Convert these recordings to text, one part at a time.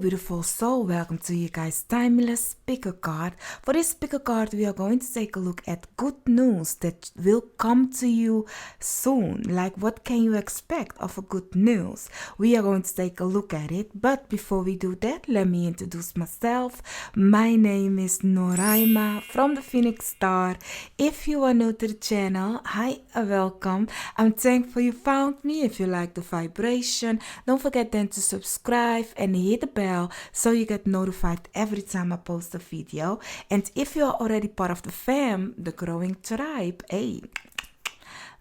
beautiful soul. Welcome to you guys' timeless picker card. For this picker card, we are going to take a look at good news that will come to you soon. Like, what can you expect of a good news? We are going to take a look at it. But before we do that, let me introduce myself. My name is Noraima from the Phoenix Star. If you are new to the channel, hi, welcome. I'm thankful you found me. If you like the vibration, don't forget then to subscribe and hit the bell so you get notified every time I post a video. And if you are already part of the fam, the growing tribe, hey,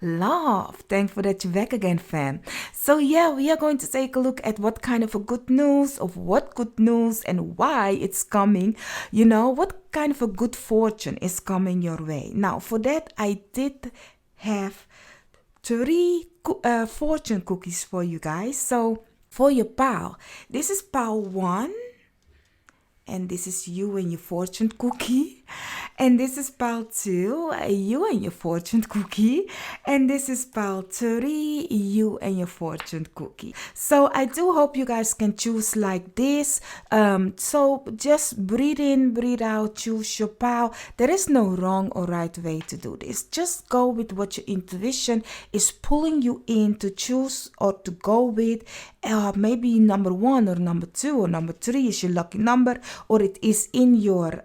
love, thankful that you're back again, fam. So yeah, we are going to take a look at what kind of a good news, and why it's coming. You know, what kind of a good fortune is coming your way. Now for that, I did have three fortune cookies for you guys. So for your pile, this is pile 1, and this is you and your fortune cookie. And this is pile 2, you and your fortune cookie. And this is pile 3, you and your fortune cookie. So I do hope you guys can choose like this. So just breathe in, breathe out, choose your pile. There is no wrong or right way to do this. Just go with what your intuition is pulling you in to choose or to go with. Maybe number 1 or number 2 or number 3 is your lucky number, or it is in your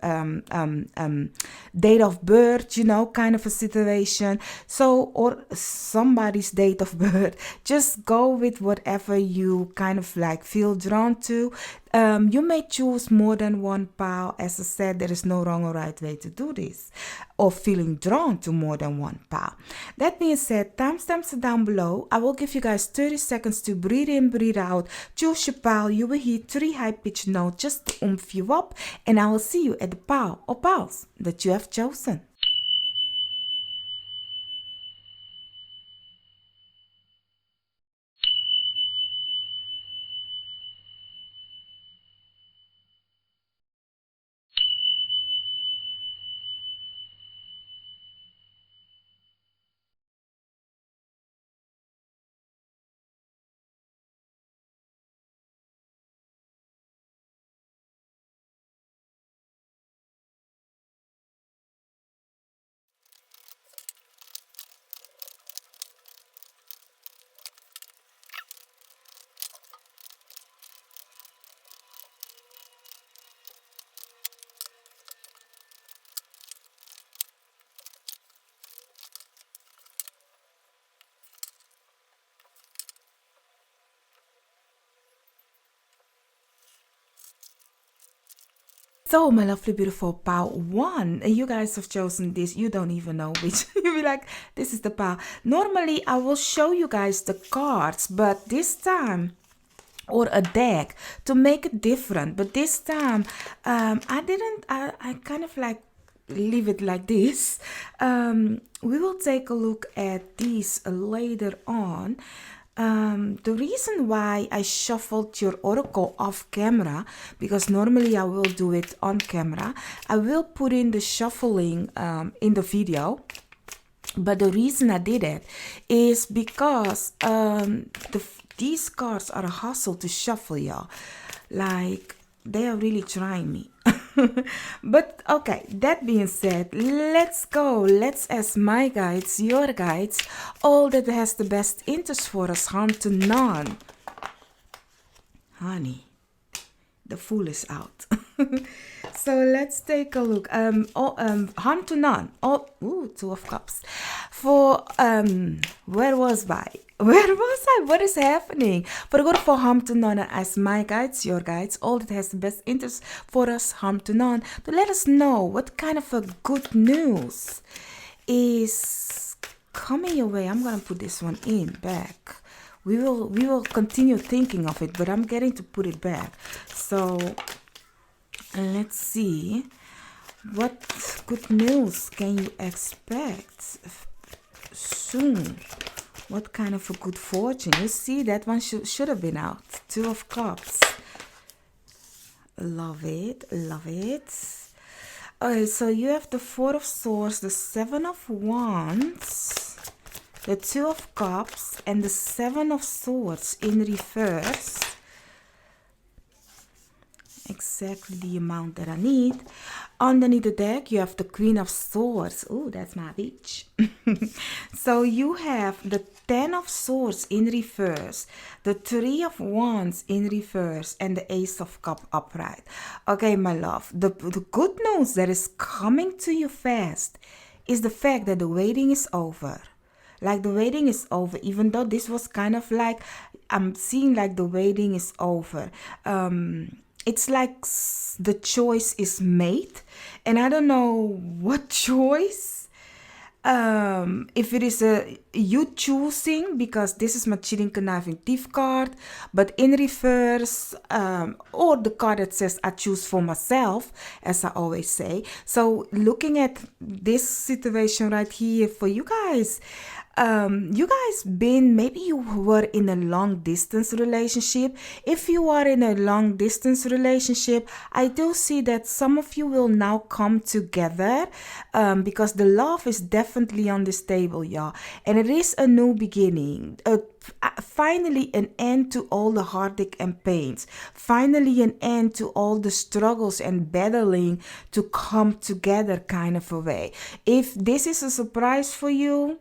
date of birth, you know, kind of a situation. So, or somebody's date of birth. Just go with whatever you kind of like feel drawn to. You may choose more than one pile. As I said, there is no wrong or right way to do this, or feeling drawn to more than one pile. That being said, timestamps are down below. I will give you guys 30 seconds to breathe in, breathe out, choose your pile. You will hear 3 high-pitched notes just to oomph you up, and I will see you at the pile or piles that you have chosen. So, my lovely, beautiful pile 1, and you guys have chosen this. You don't even know which. You'll be like, this is the pile. Normally, I will show you guys the cards, but this time, or a deck, to make it different. But this time, I kind of like leave it like this. We will take a look at these later on. The reason why I shuffled your oracle off camera, because normally I will do it on camera. I will put in the shuffling in the video. But the reason I did it is because these cards are a hustle to shuffle, y'all. Like, they are really trying me. But okay, that being said, let's go. Let's ask my guides, your guides, all that has the best interest for us, harm to none. Honey, the fool is out. So let's take a look. Harm to none. Oh, ooh, 2 of cups. For where was I? Where was I? What is happening? For the good for harm to none, as my guides, your guides, all that has the best interest for us, harm to none, to let us know what kind of a good news is coming your way. I'm gonna put this one in back. We will continue thinking of it, but I'm getting to put it back. So let's see, what good news can you expect soon? What kind of a good fortune? You see, that one should have been out. 2 of cups. Love it, love it. Okay, so you have the 4 of swords, the 7 of wands, the 2 of cups, and the 7 of swords in reverse. exactly the amount that I need. Underneath the deck, you have the Queen of Swords. Oh, that's my beach. So you have the Ten of Swords in reverse, the Three of Wands in reverse, and the Ace of Cup upright. Okay, my love, the good news that is coming to you fast is the fact that the waiting is over. Like the waiting is over, even though this was kind of like, I'm seeing like the waiting is over. It's like the choice is made, and I don't know what choice. If it is a you choosing, because this is my cheating conniving thief card, but in reverse, or the card that says I choose for myself, as I always say. So looking at this situation right here for you guys, you guys been, maybe you were in a long distance relationship. If you are in a long distance relationship, I do see that some of you will now come together, because the love is definitely on this table, y'all, and it is a new beginning. Finally an end to all the heartache and pains, finally an end to all the struggles and battling to come together kind of a way. If this is a surprise for you,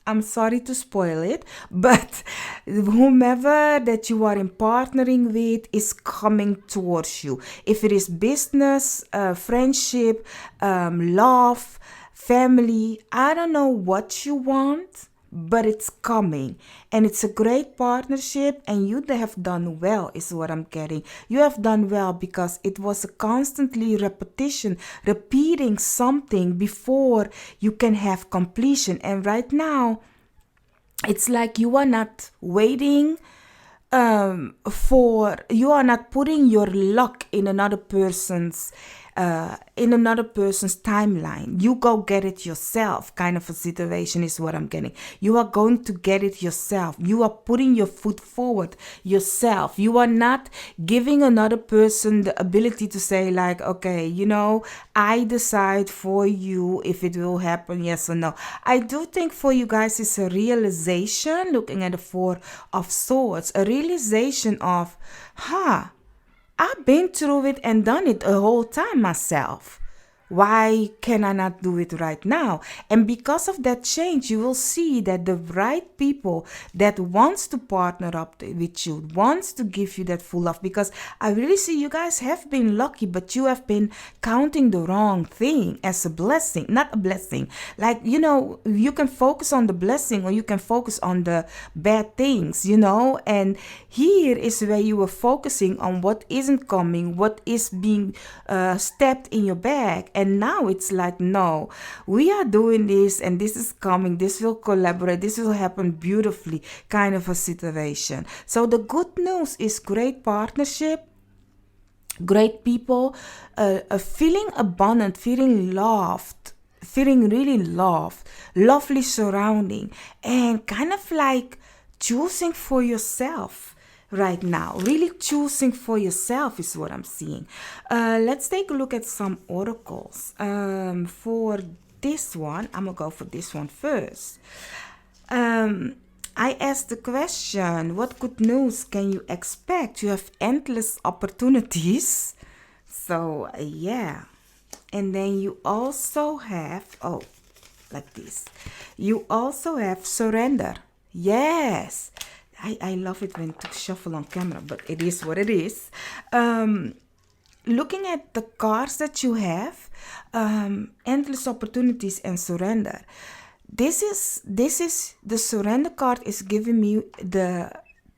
I'm sorry to spoil it, but whomever that you are in partnering with is coming towards you. If it is business, friendship, love, family, I don't know what you want, but it's coming, and it's a great partnership, and you have done well is what I'm getting. You have done well because it was a constantly repetition, repeating something before you can have completion. And right now it's like you are not waiting, you are not putting your luck in another person's timeline. You go get it yourself, kind of a situation is what I'm getting. You are going to get it yourself. You are putting your foot forward yourself. You are not giving another person the ability to say like, okay, I decide for you if it will happen, yes or no. I do think for you guys it's a realization, looking at the Four of Swords, a realization of, I've been through it and done it a whole time myself. Why can I not do it right now? And because of that change, you will see that the right people that wants to partner up with you, wants to give you that full love, because I really see you guys have been lucky, but you have been counting the wrong thing as a blessing, not a blessing. Like, you can focus on the blessing or you can focus on the bad things, and here is where you were focusing on what isn't coming, what is being stabbed in your back. And now it's like, no, we are doing this and this is coming. This will collaborate. This will happen beautifully, kind of a situation. So the good news is great partnership, great people, feeling abundant, feeling loved, feeling really loved, lovely surrounding, and kind of like choosing for yourself right now. Really choosing for yourself is what I'm seeing. Let's take a look at some oracles. For this one, I'm gonna go for this one first. I asked the question, what good news can you expect? You have endless opportunities. So yeah. And then you also have, like this. You also have surrender. Yes. I love it when to shuffle on camera, but it is what it is. Looking at the cards that you have, endless opportunities and surrender. This is the surrender card is giving me the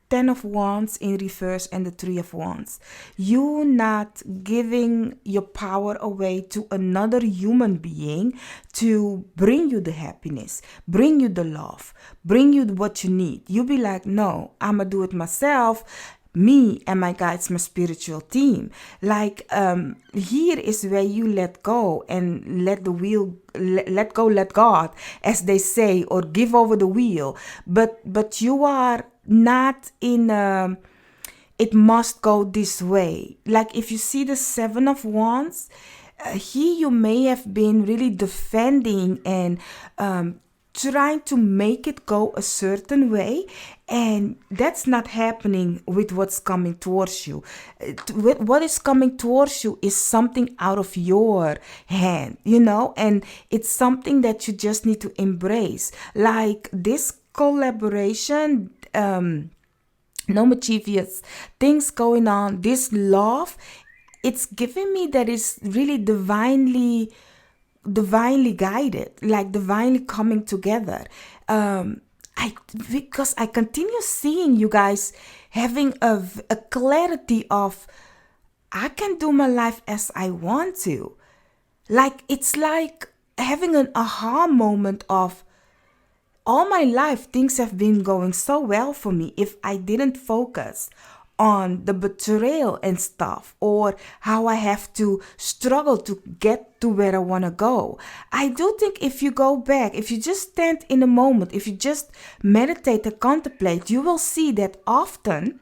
Ten of Wands in reverse and the Three of Wands. You not giving your power away to another human being to bring you the happiness, bring you the love, bring you what you need. You be like, no, I'ma do it myself. Me and my guides, my spiritual team. Like, here is where you let go and let the wheel, let go, let God, as they say, or give over the wheel. But you are not in it must go this way. Like if you see the Seven of Wands, here you may have been really defending and trying to make it go a certain way, and that's not happening with what's coming towards you. With what is coming towards you is something out of your hand, and it's something that you just need to embrace, like this collaboration, no mischievous things going on, this love. It's giving me that is really divinely guided, like divinely coming together. I Because I continue seeing you guys having a clarity of, I can do my life as I want to. Like it's like having an aha moment of, all my life things have been going so well for me if I didn't focus on the betrayal and stuff, or how I have to struggle to get to where I want to go. I do think if you go back, if you just stand in a moment, if you just meditate and contemplate, you will see that often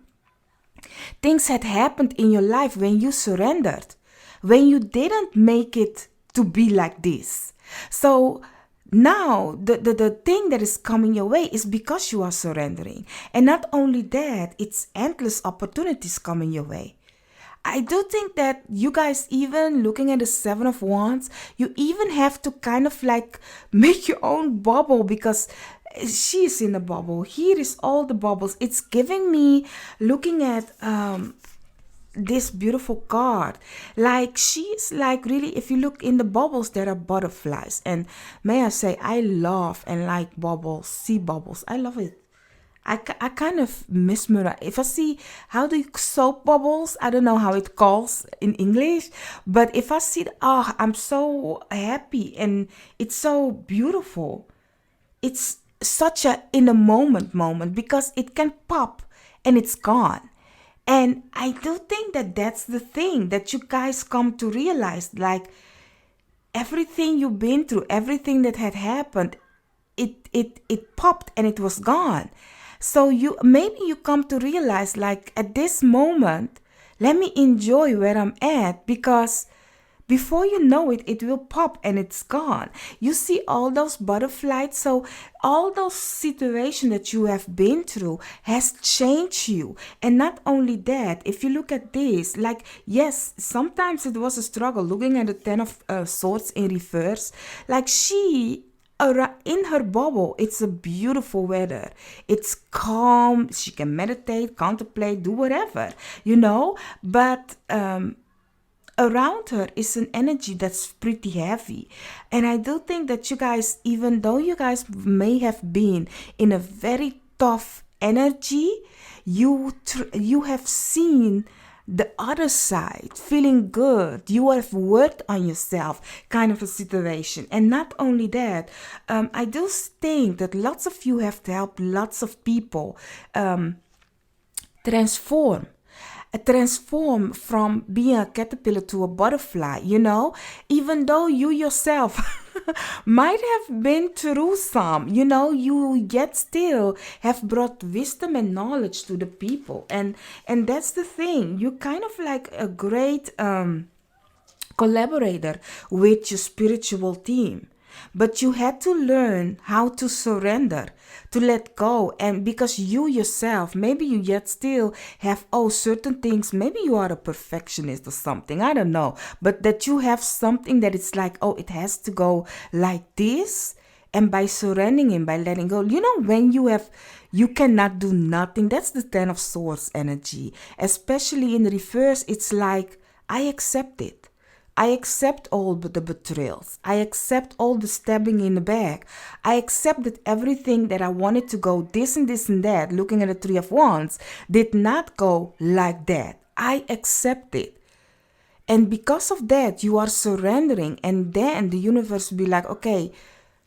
things had happened in your life when you surrendered, when you didn't make it to be like this. So now the thing that is coming your way is because you are surrendering. And not only that, it's endless opportunities coming your way. I do think that you guys, even looking at the Seven of Wands, you even have to kind of like make your own bubble, because she's in a bubble. Here is all the bubbles. It's giving me, looking at this beautiful card, like she's like, really, if you look in the bubbles, there are butterflies. And may I say, I love and like bubbles, sea bubbles. I love it. I kind of mesmerize. If I see, how do you soap bubbles, I don't know how it calls in English, but if I see, I'm so happy, and it's so beautiful. It's such a in a moment, because it can pop and it's gone. And I do think that that's the thing that you guys come to realize, like everything you've been through, everything that had happened, it popped and it was gone. So maybe you come to realize, like, at this moment, let me enjoy where I'm at, because before you know it, it will pop and it's gone. You see all those butterflies. So all those situations that you have been through has changed you. And not only that, if you look at this, like, yes, sometimes it was a struggle. Looking at the Ten of Swords in reverse, like in her bubble, it's a beautiful weather. It's calm. She can meditate, contemplate, do whatever, But around her is an energy that's pretty heavy. And I do think that you guys, even though you guys may have been in a very tough energy, you have seen the other side, feeling good. You have worked on yourself, kind of a situation. And not only that, I do think that lots of you have helped lots of people transform from being a caterpillar to a butterfly, even though you yourself might have been through some, you yet still have brought wisdom and knowledge to the people. And that's the thing. You kind of like a great collaborator with your spiritual team. But you had to learn how to surrender, to let go. And because you yourself, maybe you yet still have, certain things, maybe you are a perfectionist or something, I don't know. But that you have something that it's like, it has to go like this. And by surrendering and by letting go, when you cannot do nothing. That's the Ten of Swords energy. Especially in the reverse, it's like, I accept it. I accept all the betrayals. I accept all the stabbing in the back. I accept that everything that I wanted to go this and this and that, looking at the Three of Wands, did not go like that. I accept it. And because of that, you are surrendering. And then the universe will be like, okay,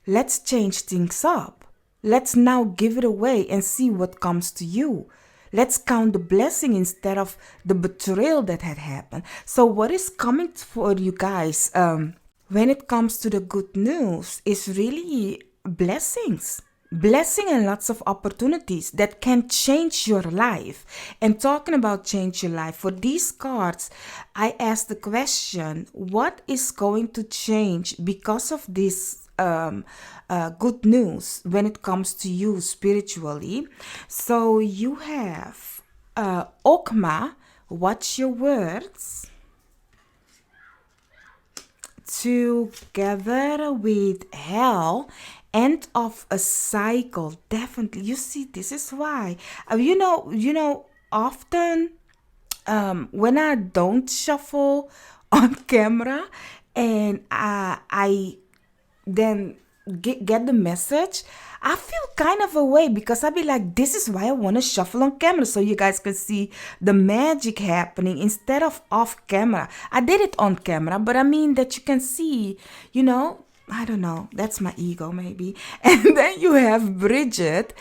let's change things up. Let's now give it away and see what comes to you. Let's count the blessing instead of the betrayal that had happened. So what is coming for you guys when it comes to the good news is really blessings. Blessing and lots of opportunities that can change your life. And talking about change your life, for these cards, I asked the question, what is going to change because of this good news when it comes to you spiritually. So you have Okma, watch your words, together with hell, end of a cycle. Definitely, you see, this is why often when I don't shuffle on camera, and I then get the message, I feel kind of a way, because I be like, this is why I want to shuffle on camera, so you guys can see the magic happening instead of off camera. I did it on camera, but I mean that you can see, I don't know, that's my ego maybe. And then you have Bridget,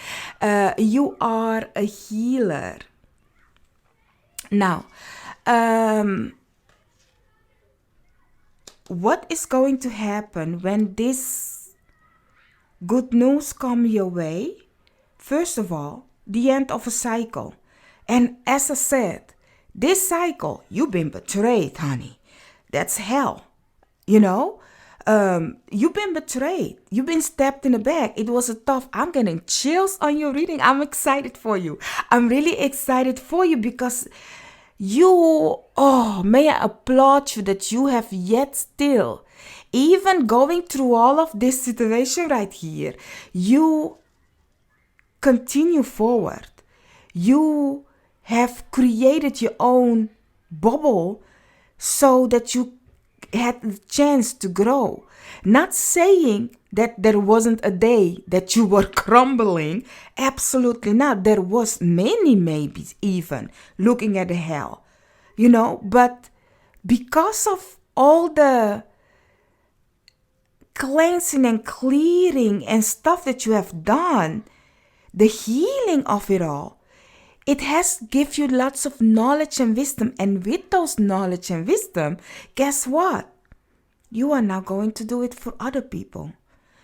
you are a healer. Now, what is going to happen when this good news come your way? First of all, the end of a cycle. And as I said, this cycle, you've been betrayed, honey. That's hell. You've been betrayed. You've been stabbed in the back. It was a tough. I'm getting chills on your reading. I'm excited for you. I'm really excited for you, because may I applaud you that you have yet still, even going through all of this situation right here, you continue forward. You have created your own bubble so that you had the chance to grow. Not saying that there wasn't a day that you were crumbling. Absolutely not. There was many maybes, even looking at the hell, but because of all the cleansing and clearing and stuff that you have done, the healing of it all, it has give you lots of knowledge and wisdom. And with those knowledge and wisdom, guess what? You are now going to do it for other people.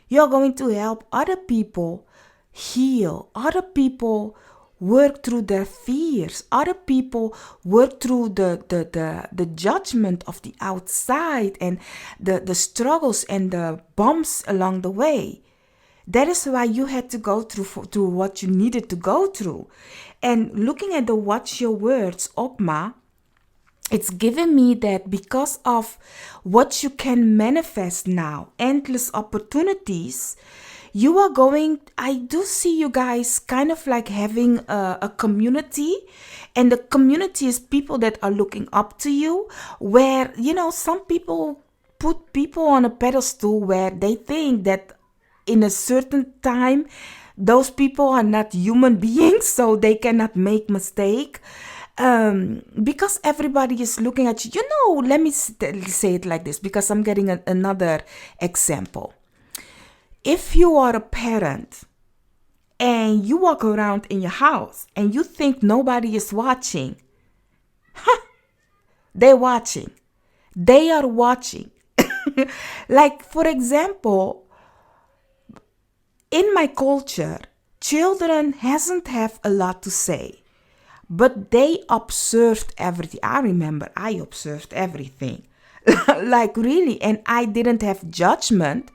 You're going to help other people heal, other people work through their fears, other people work through the judgment of the outside and the struggles and the bumps along the way. That is why you had to go through what you needed to go through. And looking at the watch your words, Okma, it's given me that because of what you can manifest now, endless opportunities, you are going, I do see you guys kind of like having a community, and the community is people that are looking up to you, where, some people put people on a pedestal where they think that in a certain time, those people are not human beings, so they cannot make mistake. Because everybody is looking at you. Let me say it like this, because I'm getting another example. If you are a parent and you walk around in your house and you think nobody is watching, they're watching. They are watching. Like, for example, in my culture, children hasn't have a lot to say. But they observed everything. I remember I observed everything. Like, really. And I didn't have judgment,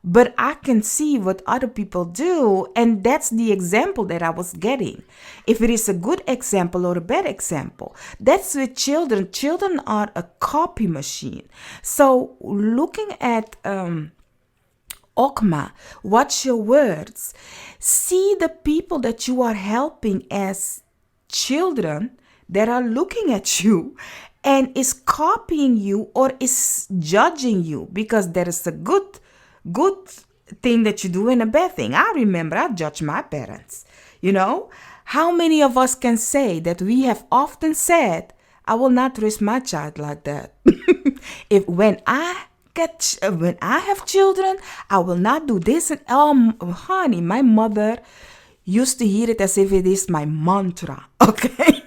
but I can see what other people do. And that's the example that I was getting. If it is a good example or a bad example, that's with children. Children are a copy machine. So looking at Okma, watch your words. See the people that you are helping as children that are looking at you and is copying you or is judging you, because there is a good thing that you do and a bad thing. I remember I judged my parents. How many of us can say that we have often said, I will not raise my child like that. When I have children, I will not do this. And honey, my mother used to hear it as if it is my mantra, okay?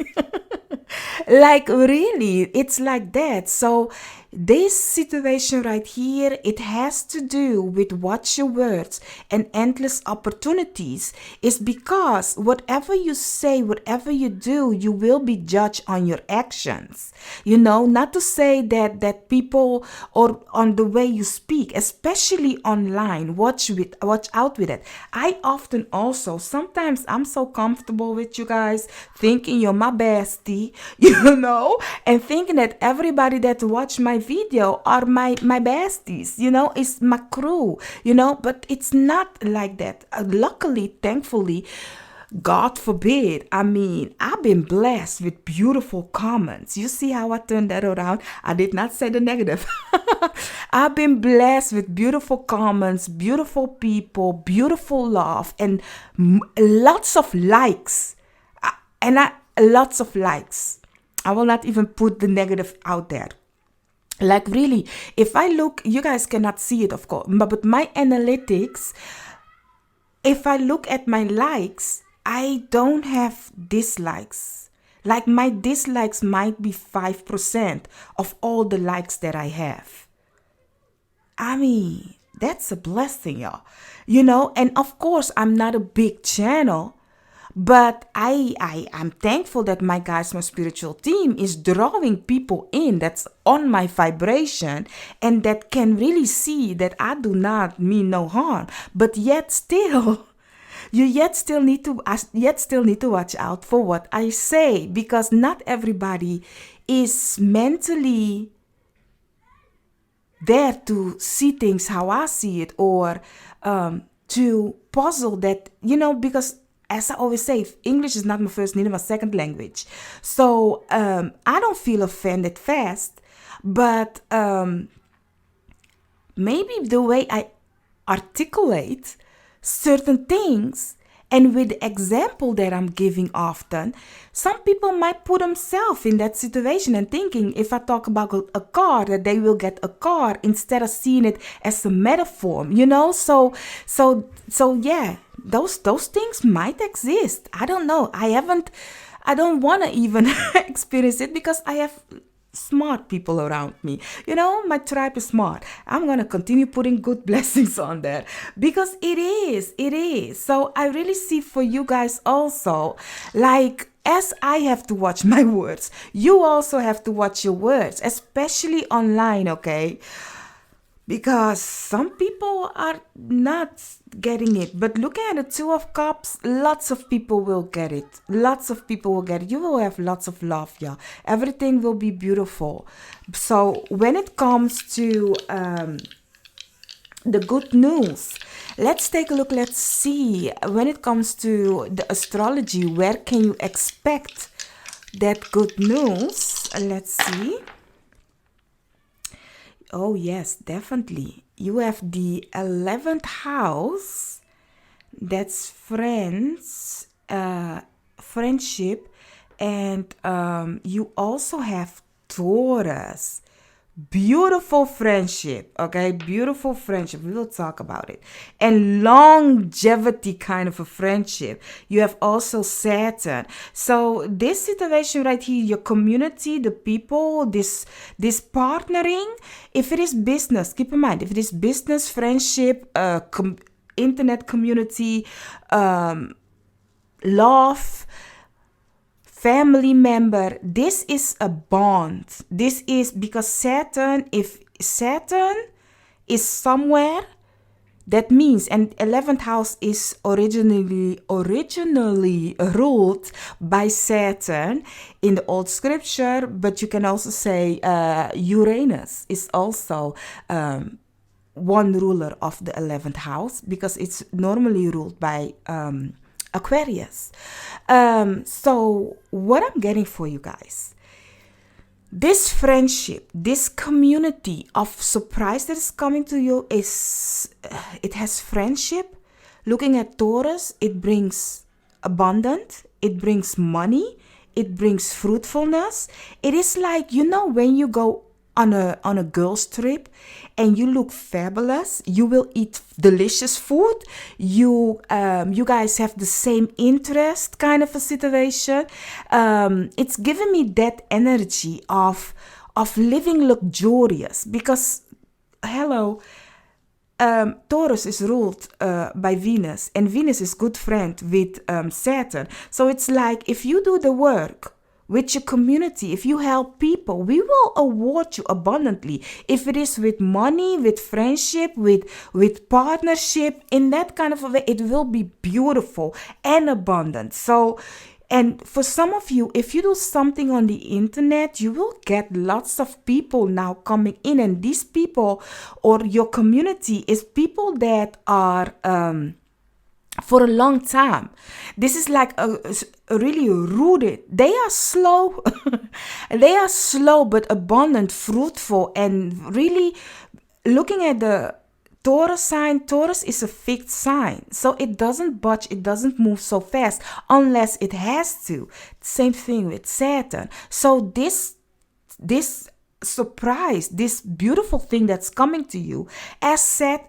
Like, really, it's like that. So This situation right here, it has to do with watch your words and endless opportunities, is because whatever you say, whatever you do, you will be judged on your actions. Not to say that people, or on the way you speak, especially online, watch out with it. I often also, sometimes I'm so comfortable with you guys, thinking you're my bestie, and thinking that everybody that watch my video are my besties, it's my crew, but it's not like that. Luckily, thankfully, God forbid. I've been blessed with beautiful comments. You see how I turned that around? I did not say the negative. I've been blessed with beautiful comments, beautiful people, beautiful love, and lots of likes. Lots of likes. I will not even put the negative out there. Like, really, if I look, you guys cannot see it, of course, but my analytics, if I look at my likes, I don't have dislikes. Like, my dislikes might be 5% of all the likes that I have. That's a blessing, y'all. And of course, I'm not a big channel, but I'm thankful that my spiritual team is drawing people in that's on my vibration and that can really see that I do not mean no harm. But yet still, you still need to watch out for what I say, because not everybody is mentally there to see things how I see it, or to puzzle that, because as I always say, English is not my first, neither my second language. So I don't feel offended fast, but maybe the way I articulate certain things, and with the example that I'm giving often, some people might put themselves in that situation and thinking, if I talk about a car, that they will get a car, instead of seeing it as a metaphor, So yeah, those things might exist. I don't know. I don't want to even experience it, because I have smart people around me. My tribe is smart. I'm going to continue putting good blessings on there, because it is. So I really see for you guys also, like, as I have to watch my words, you also have to watch your words, especially online, okay? Because some people are not getting it. But looking at the Two of Cups, lots of people will get it. Lots of people will get it. You will have lots of love, yeah. Everything will be beautiful. So when it comes to the good news, let's take a look. Let's see. When it comes to the astrology, where can you expect that good news? Let's see. Oh, yes, definitely. You have the 11th house. That's friends, friendship. And you also have Taurus. Beautiful friendship, okay? Beautiful friendship. We will talk about it. And longevity kind of a friendship. You have also Saturn. So this situation right here, your community, the people, this partnering, if it is business, keep in mind, if it is business, friendship, internet community, love, family member, this is a bond. This is because Saturn, if Saturn is somewhere, that means, and 11th house is originally ruled by Saturn in the old scripture, but you can also say Uranus is also one ruler of the 11th house, because it's normally ruled by Aquarius. So what I'm getting for you guys, this friendship, this community of surprise that is coming to you, is it has friendship. Looking at Taurus, it brings abundance, it brings money, it brings fruitfulness. It is like, when you go on a girls trip and you look fabulous, you will eat delicious food, you guys have the same interest kind of a situation. It's giving me that energy of of living luxurious, because hello, Taurus is ruled by Venus, and Venus is good friend with Saturn. So it's like if you do the work with your community, if you help people, we will award you abundantly. If it is with money, with friendship, with partnership, in that kind of a way, it will be beautiful and abundant. So, and for some of you, if you do something on the internet, you will get lots of people now coming in. And these people or your community is people that are for a long time. This is like a really rooted. They are slow. They are slow but abundant, fruitful, and really looking at the Taurus sign. Taurus is a fixed sign, so it doesn't budge, it doesn't move so fast unless it has to. Same thing with Saturn. So this surprise, this beautiful thing that's coming to you, as said,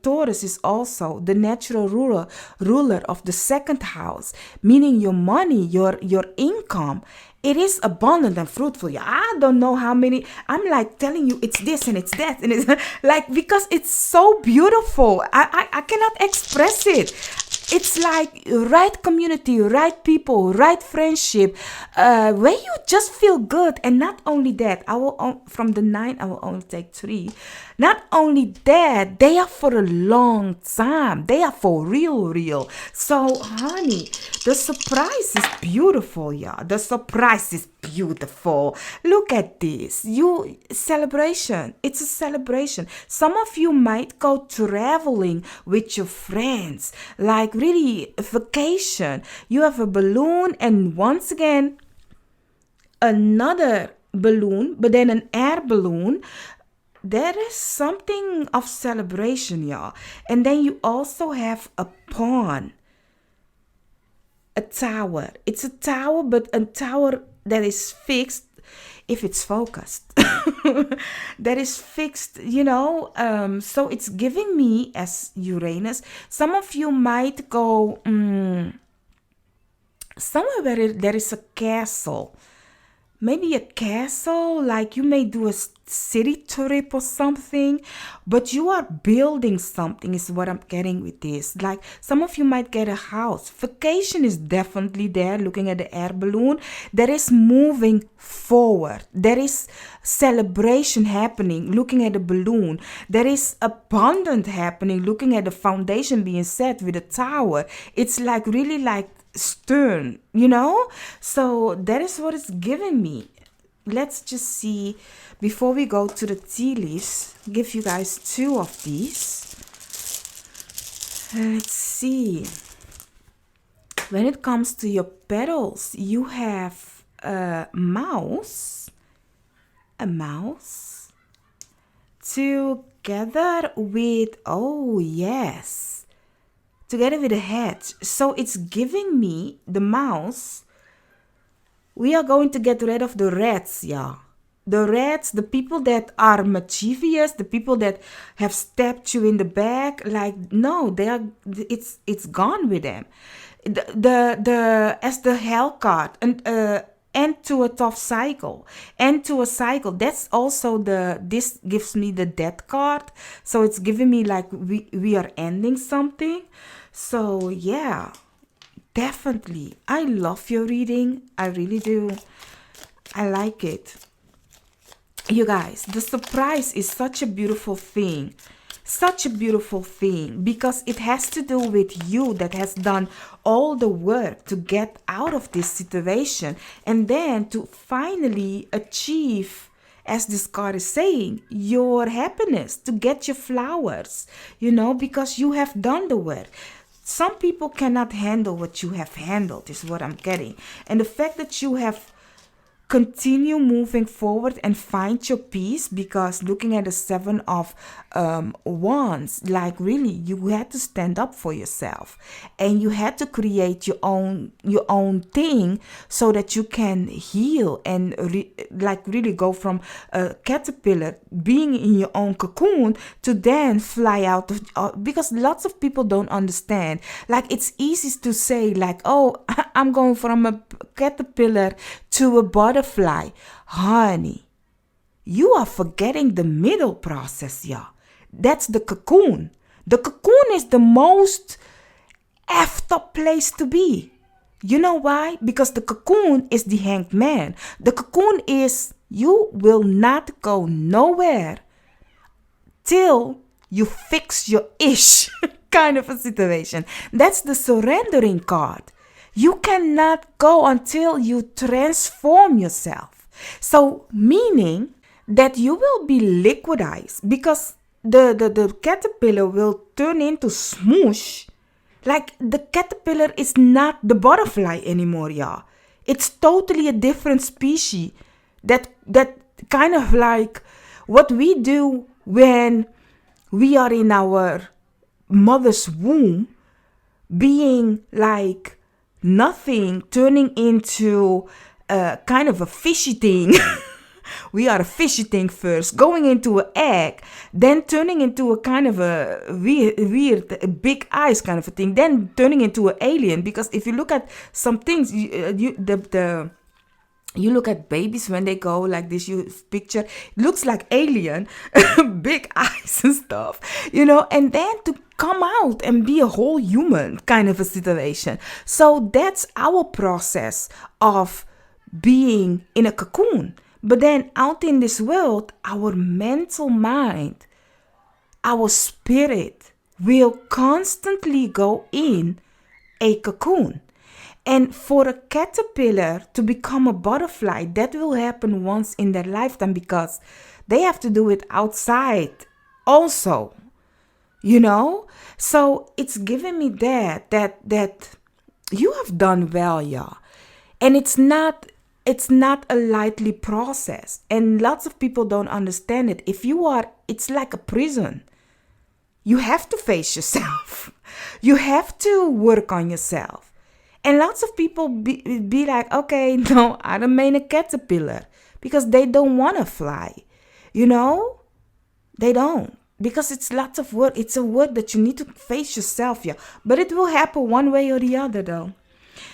Taurus is also the natural ruler of the second house, meaning your money, your income. It is abundant and fruitful. Yeah, I don't know how many. I'm like telling you, it's this and it's that, and it's like, because it's so beautiful. I cannot express it. It's like right community, right people, right friendship, where you just feel good. And not only that, from the 9, I will only take 3. Not only that, they are for a long time. They are for real. So, honey, the surprise is beautiful, yeah. The surprise is beautiful. Look at this. Celebration. It's a celebration. Some of you might go traveling with your friends, like really a vacation. You have a balloon, and once again, another balloon, but then an air balloon. There is something of celebration, y'all. And then you also have a pawn, a tower. It's a tower, but a tower that is fixed if it's focused. That is fixed, so it's giving me as Uranus. Some of you might go somewhere where there is a castle. Maybe a castle, like you may do a city trip or something, but you are building something is what I'm getting with this. Like some of you might get a house. Vacation is definitely there, looking at the air balloon. There is moving forward. There is celebration happening, looking at the balloon. There is abundance happening, looking at the foundation being set with a tower. It's like really like stern, so that is what it's giving me. Let's just see, before we go to the tea leaves, give you guys 2 of these. Let's see. When it comes to your petals, you have a mouse together with, oh yes, together with a hedge. So it's giving me the mouse. We are going to get rid of the rats, yeah. The rats, the people that are mischievous, the people that have stabbed you in the back, like no, it's gone with them. The as the hell card, and end to a tough cycle, end to a cycle. That's also this gives me the death card. So it's giving me like we are ending something. So yeah, definitely. I love your reading. I really do. I like it. You guys, the surprise is such a beautiful thing. Such a beautiful thing, because it has to do with you that has done all the work to get out of this situation, and then to finally achieve, as this card is saying, your happiness, to get your flowers, because you have done the work. Some people cannot handle what you have handled, is what I'm getting. And the fact that you have continue moving forward and find your peace, because looking at the 7 of wands, like really you had to stand up for yourself, and you had to create your own thing so that you can heal and really go from a caterpillar being in your own cocoon to then fly out of, because lots of people don't understand. Like it's easy to say like, oh, I'm going from a caterpillar to a butterfly. Honey, you are forgetting the middle process, yeah. That's the cocoon. The cocoon is the most effed up place to be. You know why? Because the cocoon is the hanged man. The cocoon is you will not go nowhere till you fix your ish kind of a situation. That's the surrendering card. You cannot go until you transform yourself. So, meaning that you will be liquidized because the caterpillar will turn into smoosh. Like the caterpillar is not the butterfly anymore, yeah. It's totally a different species. That kind of like what we do when we are in our mother's womb, being like nothing, turning into kind of a fishy thing. We are a fishy thing first, going into an egg, then turning into a kind of a weird big eyes kind of a thing, then turning into an alien. Because if you look at some things, you look at babies when they go like this, you picture, it looks like alien, big eyes and stuff, and then to come out and be a whole human kind of a situation. So that's our process of being in a cocoon. But then out in this world, our mental mind, our spirit will constantly go in a cocoon. And for a caterpillar to become a butterfly, that will happen once in their lifetime because they have to do it outside also, So it's giving me that you have done well, yeah. And it's not a lightly process. And lots of people don't understand it. It's like a prison. You have to face yourself. You have to work on yourself. And lots of people be like, okay, no, I don't mean a caterpillar. Because they don't want to fly. They don't. Because it's lots of work. It's a work that you need to face yourself, yeah. But it will happen one way or the other, though.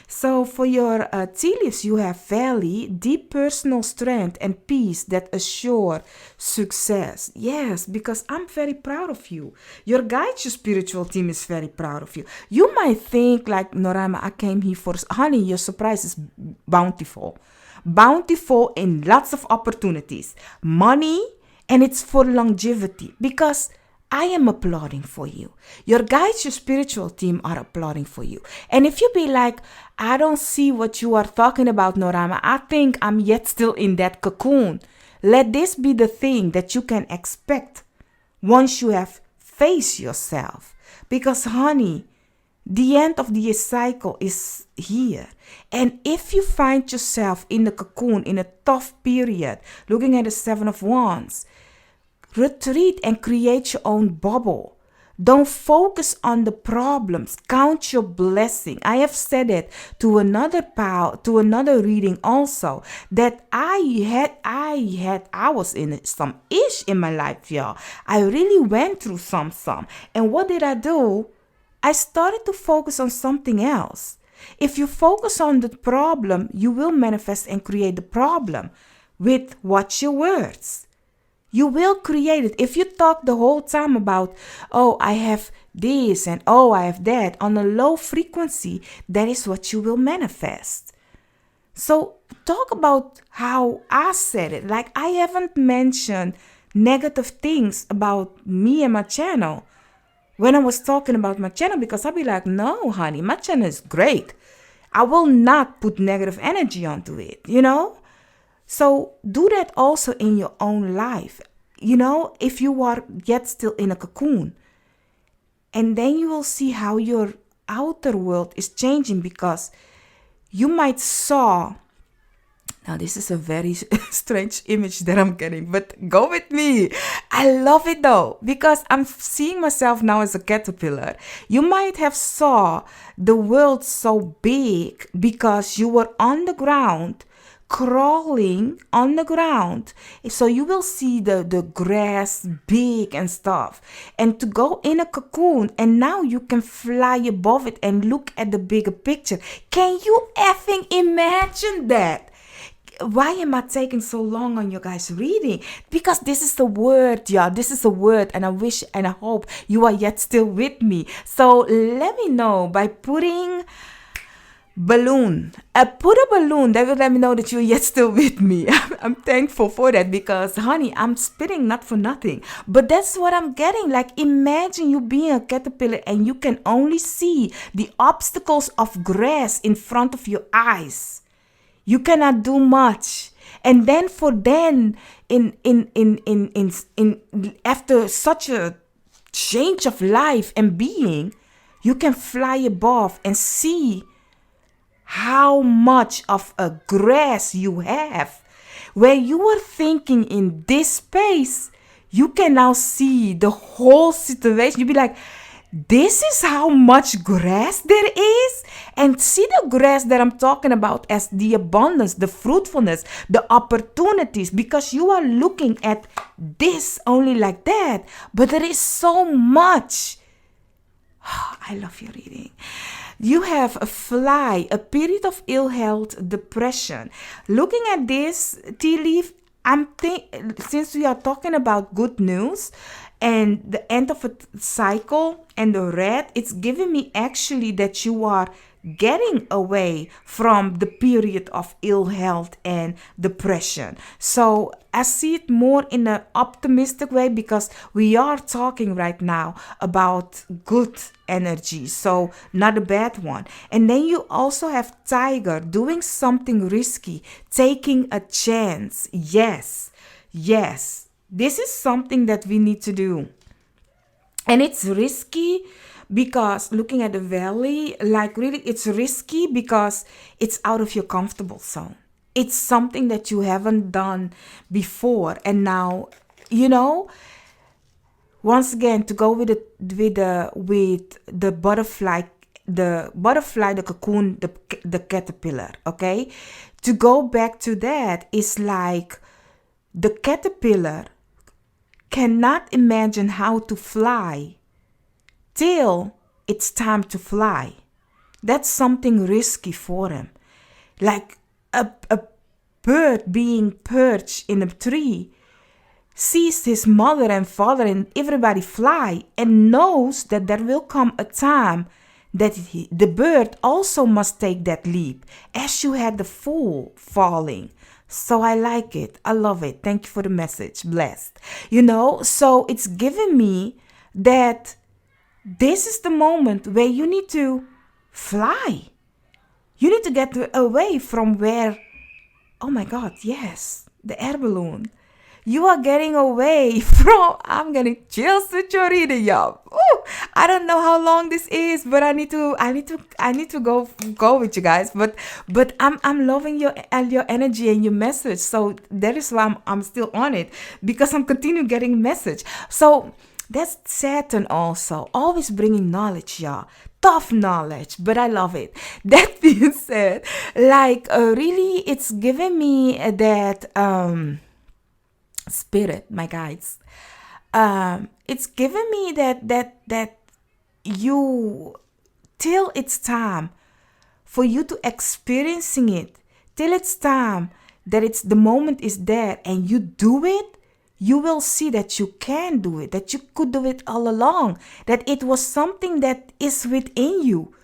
So for your tea leaves, you have valley, deep personal strength and peace that assure success. Yes, because I'm very proud of you. Your guide, your spiritual team is very proud of you. You might think like, Norama, I came here for, honey, your surprise is bountiful. Bountiful in lots of opportunities. Money, and it's for longevity. Because I am applauding for you. Your guides, your spiritual team are applauding for you. And if you be like, I don't see what you are talking about, Norama. I think I'm yet still in that cocoon. Let this be the thing that you can expect once you have faced yourself. Because, honey, the end of the cycle is here. And if you find yourself in the cocoon, in a tough period, looking at the Seven of Wands, retreat and create your own bubble. Don't focus on the problems. Count your blessing. I have said it to another reading also, that I was in some ish in my life, y'all. I really went through some. And what did I do? I started to focus on something else. If you focus on the problem, you will manifest and create the problem with what's your words. You will create it. If you talk the whole time about, oh, I have this and oh, I have that, on a low frequency, that is what you will manifest. So talk about how I said it. Like, I haven't mentioned negative things about me and my channel when I was talking about my channel, because I'll be like, no, honey, my channel is great. I will not put negative energy onto it, So do that also in your own life, if you are yet still in a cocoon. And then you will see how your outer world is changing, because you might saw, now this is a very strange image that I'm getting, but go with me. I love it though, because I'm seeing myself now as a caterpillar. You might have saw the world so big because you were on the ground, crawling on the ground. So you will see the grass big and stuff. And to go in a cocoon, and now you can fly above it and look at the bigger picture. Can you effing imagine that? why am I taking so long on you guys reading? Because this is the word, yeah. This is the word, and I wish and I hope you are yet still with me. So let me know by putting balloon. Put a balloon that will let me know that you're yet still with me. I'm thankful for that because, honey, I'm spitting not for nothing. But that's what I'm getting. Like, imagine you being a caterpillar and you can only see the obstacles of grass in front of your eyes. You cannot do much. And then after such a change of life and being, you can fly above and see how much of a grass you have. Where you were thinking in this space, you can now see the whole situation. You'll be like, this is how much grass there is. And see the grass that I'm talking about as the abundance, the fruitfulness, the opportunities, because you are looking at this only like that. But there is so much. I love your reading. You have a fly, a period of ill health, depression. Looking at this tea leaf, since we are talking about good news and the end of a cycle and the red, it's giving me actually that you are getting away from the period of ill health and depression. So I see it more in an optimistic way because we are talking right now about good energy, so not a bad one. And then you also have tiger, doing something risky, taking a chance. Yes, this is something that we need to do. And it's risky because looking at the valley, like really it's risky because it's out of your comfortable zone. It's something that you haven't done before. And now, once again, to go with the butterfly, the cocoon, the caterpillar, okay? To go back to that is like the caterpillar cannot imagine how to fly till it's time to fly. That's something risky for him. Like a bird being perched in a tree sees his mother and father and everybody fly and knows that there will come a time that the bird also must take that leap, as you had the fool falling. So I like it. I love it. Thank you for the message. Blessed. So it's giving me that this is the moment where you need to fly. You need to get away from where, oh my God, yes, the air balloon. You are getting away from, I'm getting chills with your reading, y'all. Ooh, I don't know how long this is, but I need to go with you guys. But I'm loving your energy and your message. So that is why I'm still on it, because I'm continuing getting message. So that's Saturn also, always bringing knowledge, y'all. Tough knowledge, but I love it. That being said, really, it's giving me that spirit, my guides. It's giving me that you, till it's time for you to experiencing it, till it's time that it's the moment is there and you do it, you will see that you can do it, that you could do it all along, that it was something that is within you.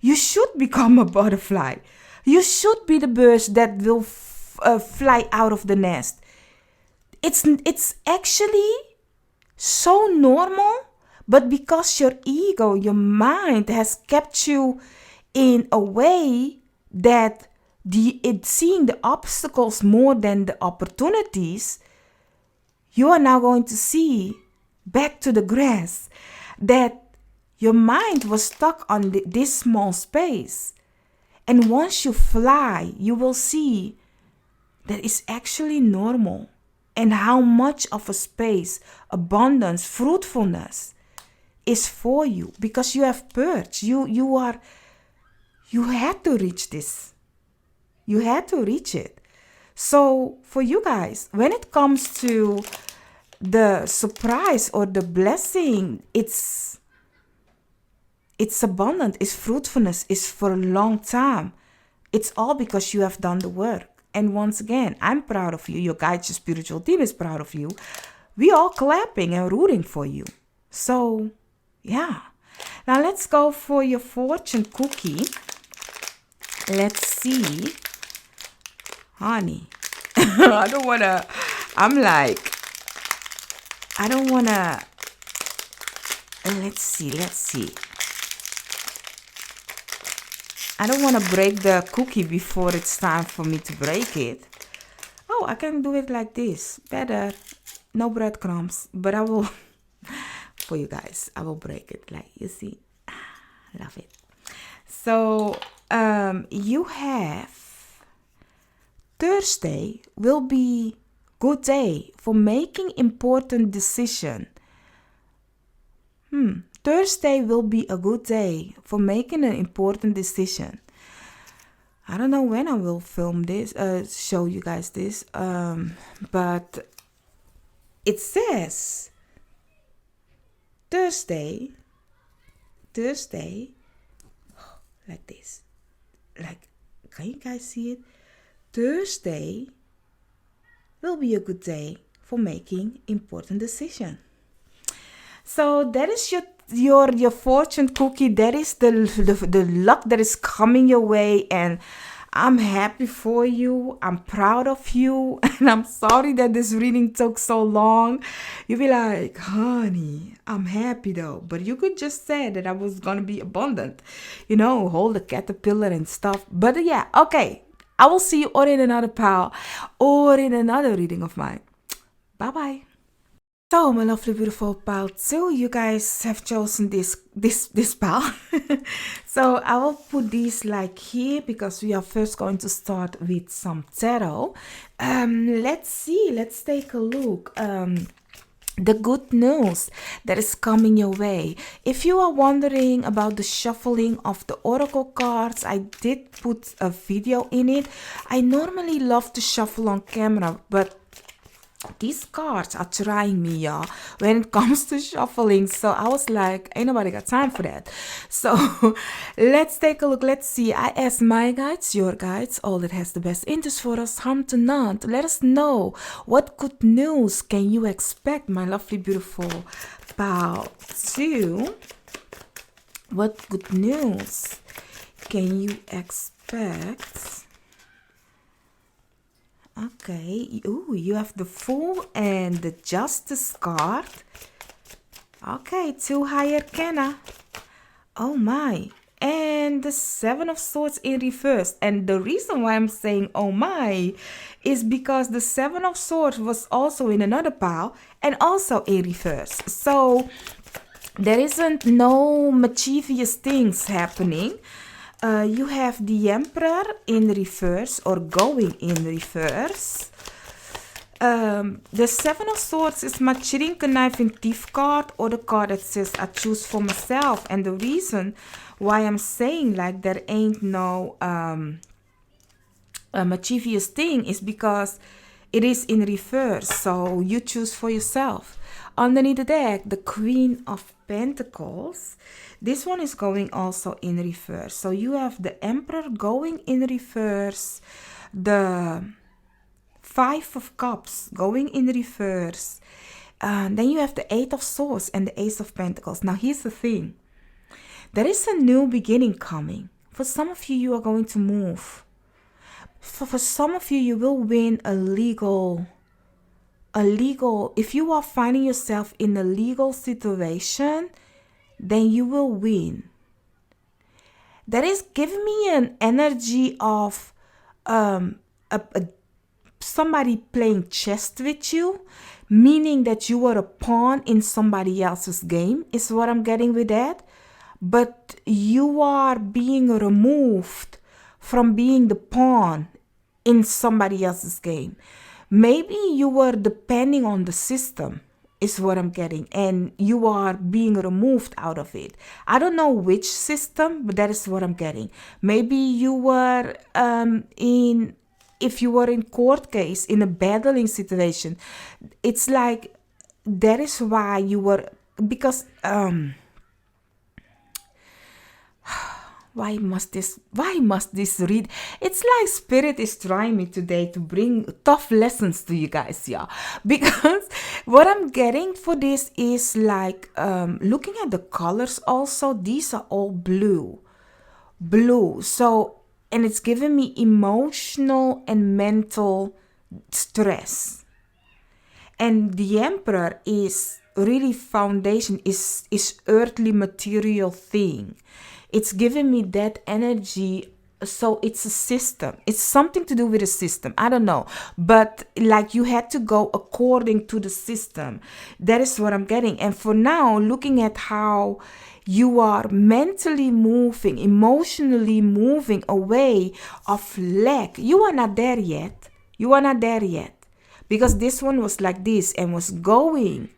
You should become a butterfly. You should be the birds that will fly out of the nest. It's actually so normal, but because your ego, your mind has kept you in a way that it's seeing the obstacles more than the opportunities, you are now going to see back to the grass that your mind was stuck on this small space. And once you fly, you will see that it's actually normal. And how much of a space, abundance, fruitfulness is for you, because you have perched. You had to reach this. You had to reach it. So for you guys, when it comes to the surprise or the blessing, it's abundant, it's fruitfulness, it's for a long time. It's all because you have done the work. And once again, I'm proud of you. Your guide, your spiritual team is proud of you. We all clapping and rooting for you. So, yeah. Now let's go for your fortune cookie. Let's see. Honey. I don't want to. I'm like, I don't want to. Let's see. I don't want to break the cookie before it's time for me to break it. Oh, I can do it like this. Better. No breadcrumbs. But I will, for you guys, I will break it. Like, you see. Love it. So, you have Thursday will be good day for making important decision. Thursday will be a good day for making an important decision. I don't know when I will film this, show you guys this, but it says Thursday, like this. Like, can you guys see it? Thursday will be a good day for making important decision. So that is your fortune cookie. That is the luck that is coming your way, and I'm happy for you. I'm proud of you, and I'm sorry that this reading took so long. You'll be like, honey, I'm happy though. But you could just say that I was gonna be abundant, hold the caterpillar and stuff. But yeah, okay. I will see you or in another pile or in another reading of mine. Bye-bye. So, my lovely, beautiful pile 2, you guys have chosen this pile. So, I will put these like here because we are first going to start with some tarot. Let's see. Let's take a look. The good news that is coming your way. If you are wondering about the shuffling of the oracle cards, I did put a video in it. I normally love to shuffle on camera, but these cards are trying me, y'all, when it comes to shuffling. So I was like, ain't nobody got time for that. So let's take a look. Let's see. I asked my guides, your guides, all that has the best interest for us, harm to none, to let us know what good news can you expect, my lovely, beautiful pile 2. What good news can you expect? Okay, ooh, you have the Fool and the Justice card. Okay, 2 high arcana. Oh my. And the 7 of Swords in reverse. And the reason why I'm saying oh my is because the 7 of Swords was also in another pile and also in reverse. So there isn't no mischievous things happening. You have the Emperor in reverse or going in reverse. The 7 of Swords is my Chirinke Knife and Thief card, or the card that says I choose for myself. And the reason why I'm saying like there ain't no mischievous thing is because it is in reverse. So you choose for yourself. Underneath the deck, the Queen of Pentacles. This one is going also in reverse. So you have the Emperor going in reverse. The 5 of Cups going in reverse. Then you have the 8 of Swords and the Ace of Pentacles. Now here's the thing. There is a new beginning coming. For some of you, you are going to move. For some of you, you will win a legal, if you are finding yourself in a legal situation, then you will win. That is giving me an energy of somebody playing chess with you, meaning that you are a pawn in somebody else's game, is what I'm getting with that. But you are being removed from being the pawn in somebody else's game. Maybe you were depending on the system, is what I'm getting, and you are being removed out of it. I don't know which system, but that is what I'm getting. Maybe you were if you were in court case, in a battling situation, it's like that is why you were, because why must this read? It's like spirit is trying me today to bring tough lessons to you guys, yeah. Because what I'm getting for this is like looking at the colors also, these are all blue. So, and it's giving me emotional and mental stress. And the emperor is really foundation, is earthly material thing. It's giving me that energy. So it's a system, it's something to do with a system, I don't know, but like you had to go according to the system. That is what I'm getting. And for now, looking at how you are mentally moving, emotionally moving away of lack, you are not there yet. You are not there yet, because this one was like this and was going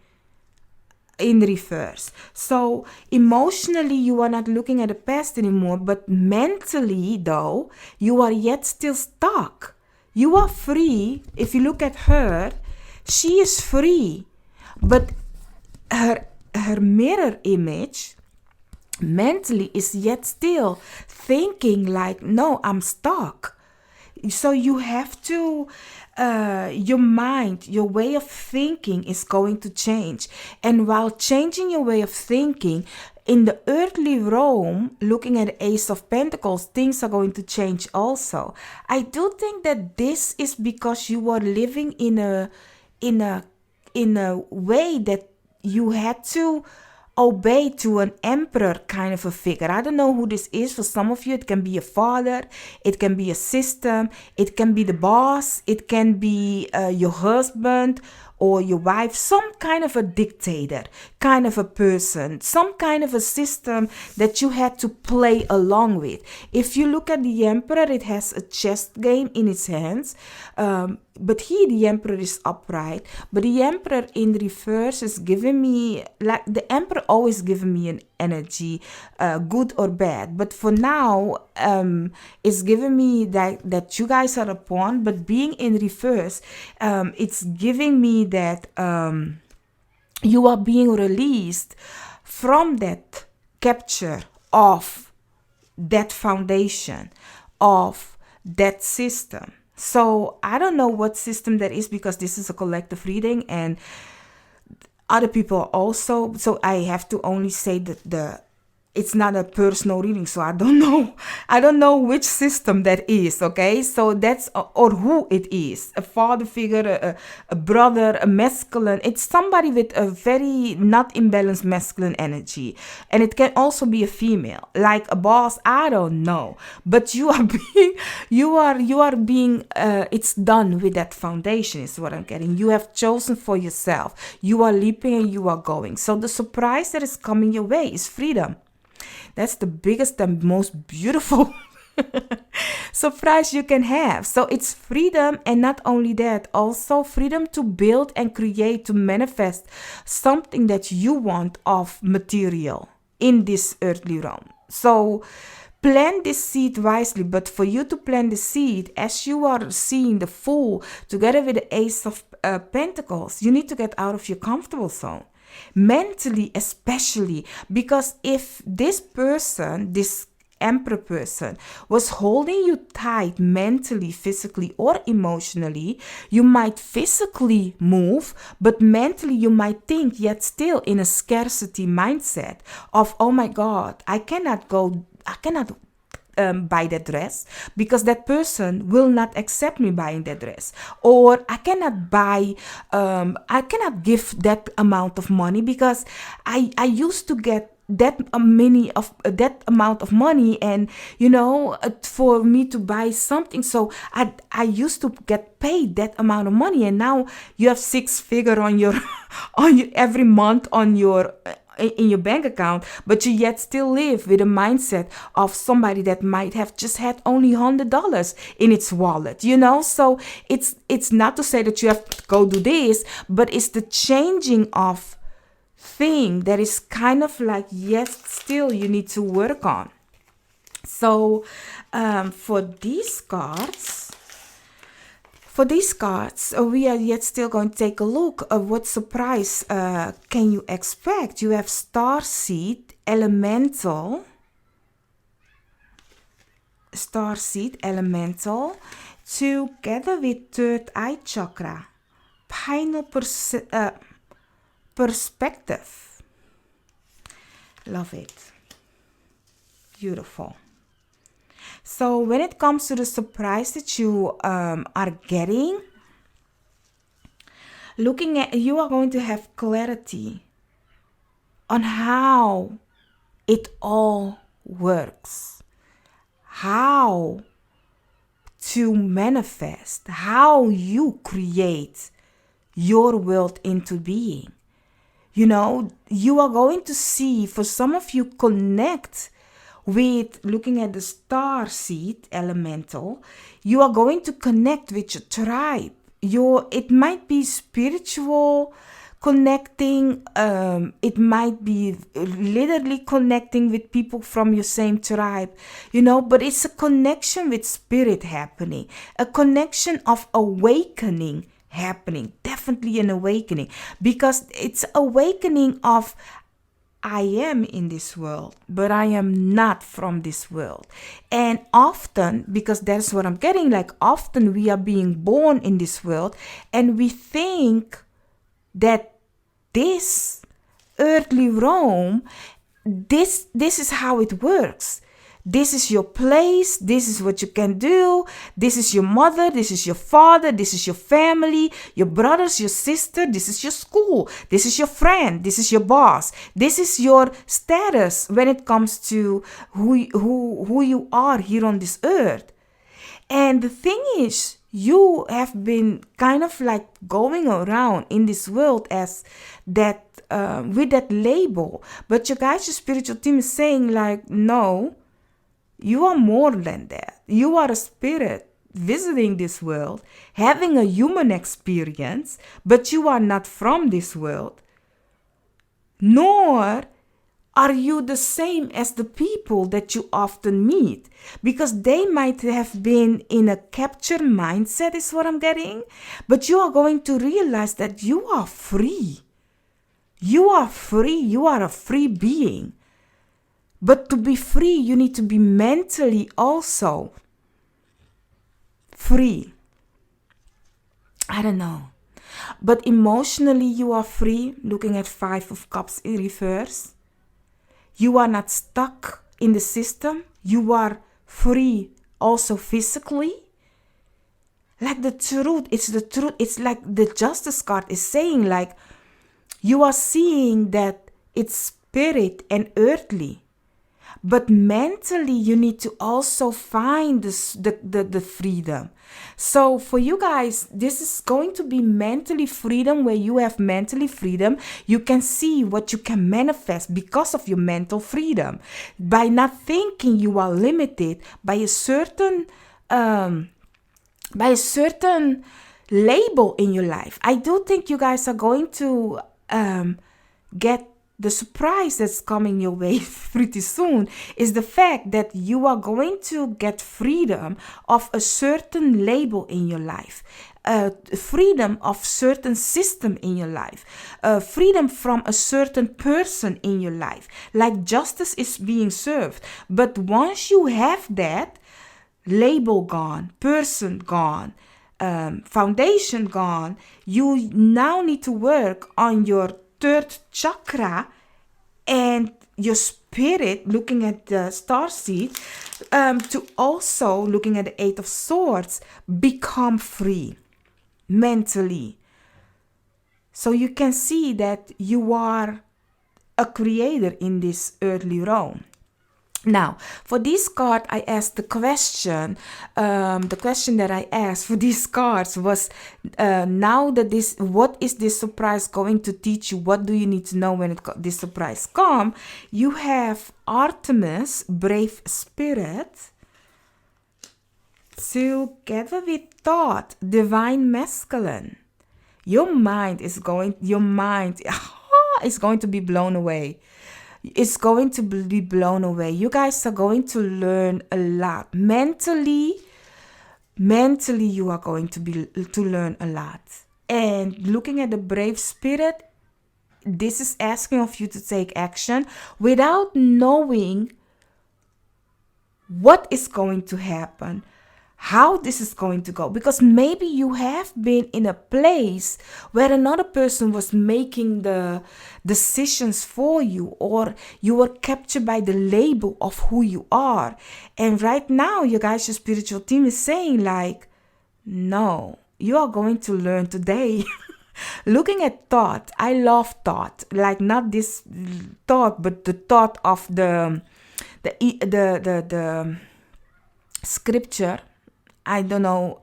in reverse. So emotionally, you are not looking at the past anymore, but mentally, though, you are yet still stuck. You are free. If you look at her, she is free, but her mirror image mentally is yet still thinking like, no, I'm stuck. So you have to, your mind, your way of thinking is going to change. And while changing your way of thinking, in the earthly realm, looking at the Ace of Pentacles, things are going to change also. I do think that this is because you are living in a way that you had to obey to an emperor kind of a figure. I don't know who this is. For some of you, it can be a father, it can be a system, it can be the boss, it can be your husband or your wife, some kind of a dictator, kind of a person, some kind of a system that you had to play along with. If you look at the emperor, it has a chess game in its hands. But the emperor is upright. But the emperor in reverse is giving me, like the emperor always giving me an energy, good or bad. But for now, it's giving me that you guys are a pawn. But being in reverse, it's giving me that you are being released from that capture of that foundation, of that system. So I don't know what system that is, because this is a collective reading and other people also. So I have to only say that it's not a personal reading. So I don't know which system that is. Okay, so that's or who it is. A father figure, a brother, a masculine. It's somebody with a very not imbalanced masculine energy, and it can also be a female, like a boss. I don't know, but you are being. It's done with that foundation. Is what I'm getting. You have chosen for yourself. You are leaping and you are going. So the surprise that is coming your way is freedom. That's the biggest and most beautiful surprise you can have. So it's freedom, and not only that, also freedom to build and create, to manifest something that you want of material in this earthly realm. So plant this seed wisely, but for you to plant the seed, as you are seeing the Fool together with the Ace of Pentacles, you need to get out of your comfortable zone. Mentally, especially, because if this person, this emperor person, was holding you tight mentally, physically, or emotionally, you might physically move, but mentally you might think yet still in a scarcity mindset of, oh my God, I cannot buy that dress because that person will not accept me buying that dress, or I cannot give that amount of money because I used to get that amount of money, and for me to buy something, so I used to get paid that amount of money, and now you have 6-figure on your every month on your in your bank account, but you yet still live with a mindset of somebody that might have just had only $100 in its wallet, so it's not to say that you have to go do this, but it's the changing of thing that is kind of like, yes, still you need to work on. So for these cards, we are yet still going to take a look at what surprise can you expect. You have Starseed, Elemental, star seed elemental together with third eye chakra, pineal perspective. Love it. Beautiful. So when it comes to the surprise that you are getting, looking at, you are going to have clarity on how it all works, how to manifest, how you create your world into being. You know, you are going to see, for some of you, connect with looking at the star seed elemental, you are going to connect with your tribe. It might be spiritual connecting, it might be literally connecting with people from your same tribe, you know, but it's a connection with spirit happening, a connection of awakening happening, definitely an awakening, because it's awakening of, I am in this world, but I am not from this world. And often, because that's what I'm getting, like often we are being born in this world and we think that this earthly realm, this is how it works. This is your place. This is what you can do. This is your mother. This is your father. This is your family, your brothers, your sister. This is your school. This is your friend. This is your boss. This is your status when it comes to who you are here on this earth. And the thing is, you have been kind of like going around in this world as that, with that label. But your guys, your spiritual team is saying like, no, you are more than that. You are a spirit visiting this world, having a human experience, but you are not from this world. Nor are you the same as the people that you often meet? Because they might have been in a capture mindset, is what I'm getting. But you are going to realize that you are free. You are free. You are a free being. But to be free, you need to be mentally also free. I don't know. But emotionally, you are free. Looking at 5 of Cups in reverse. You are not stuck in the system. You are free also physically. Like the truth, it's the truth. It's like the Justice card is saying, like, you are seeing that it's spirit and earthly. But mentally, you need to also find the freedom. So for you guys, this is going to be mentally freedom, where you have mentally freedom. You can see what you can manifest because of your mental freedom. By not thinking you are limited by a certain label in your life. I do think you guys are going to get the surprise that's coming your way pretty soon, is the fact that you are going to get freedom of a certain label in your life, freedom of certain system in your life, freedom from a certain person in your life. Like justice is being served. But once you have that label gone, person gone, foundation gone, you now need to work on your third chakra and your spirit, looking at the star seed, to also, looking at the 8 of Swords, become free mentally. So you can see that you are a creator in this earthly realm. Now, for this card, I asked the question that I asked for these cards was, now that what is this surprise going to teach you? What do you need to know when this surprise come? You have Artemis, brave spirit, together with Thought, divine masculine. Your mind is going to be blown away. It's going to be blown away. You guys are going to learn a lot. Mentally, you are going to learn a lot. And looking at the brave spirit, this is asking of you to take action without knowing what is going to happen, how this is going to go. Because maybe you have been in a place where another person was making the decisions for you, or you were captured by the label of who you are. And right now, you guys, your spiritual team is saying like, no, you are going to learn today. Looking at thought, I love thought, like not this thought, but the thought of the scripture. I don't know,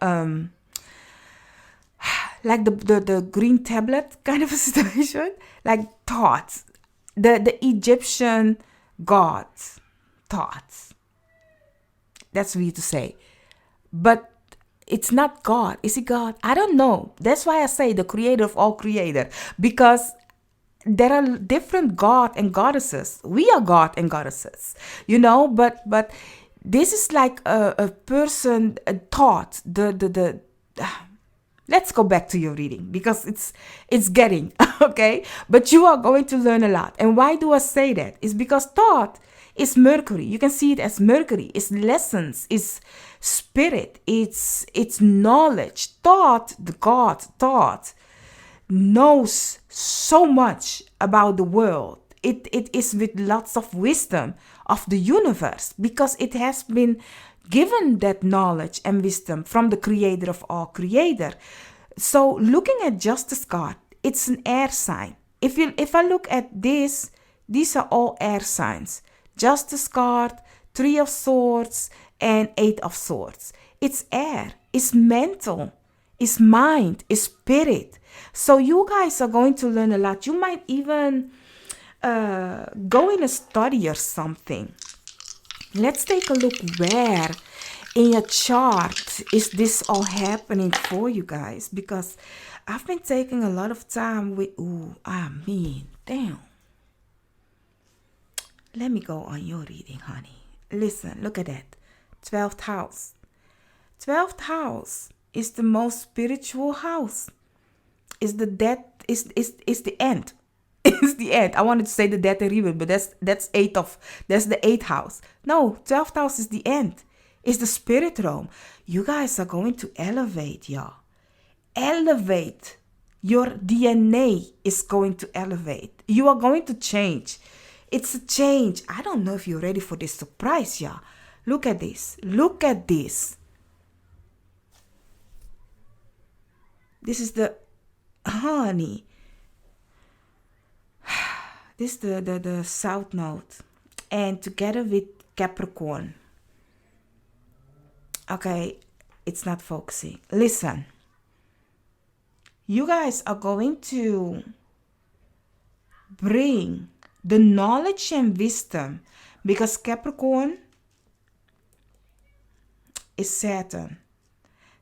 like the green tablet kind of a situation, like thoughts, the Egyptian gods, thoughts. That's weird to say, but it's not God. Is it God? I don't know. That's why I say the creator of all creator, because there are different god and goddesses. We are god and goddesses, but this is like a person, a thought, the let's go back to your reading, because it's getting okay, but you are going to learn a lot. And why do I say that? It's because thought is Mercury. You can see it as Mercury. It's lessons, it's spirit, it's knowledge. Thought, the God thought, knows so much about the world. It is with lots of wisdom of the universe, because it has been given that knowledge and wisdom from the creator of all creator. So looking at Justice card, it's an air sign. If I look at this, these are all air signs. Justice card, 3 of Swords, and 8 of Swords. It's air, it's mental, it's mind, it's spirit. So you guys are going to learn a lot. You might even go in a study or something. Let's take a look where in your chart is this all happening for you guys, because I've been taking a lot of time with, damn. Let me go on your reading, honey. Listen, look at that. 12th house. 12th house is the most spiritual house. Is the death, is the end. It's the end. I wanted to say the death and rebirth, but that's that's the 8th house. No, 12th house is the end. It's the spirit realm. You guys are going to elevate, y'all. Elevate. Your DNA is going to elevate. You are going to change. It's a change. I don't know if you're ready for this surprise, y'all. Look at this. Look at this. This is the honey. This is the south node. And together with Capricorn. Okay, it's not focusing. Listen. You guys are going to bring the knowledge and wisdom, because Capricorn is Saturn.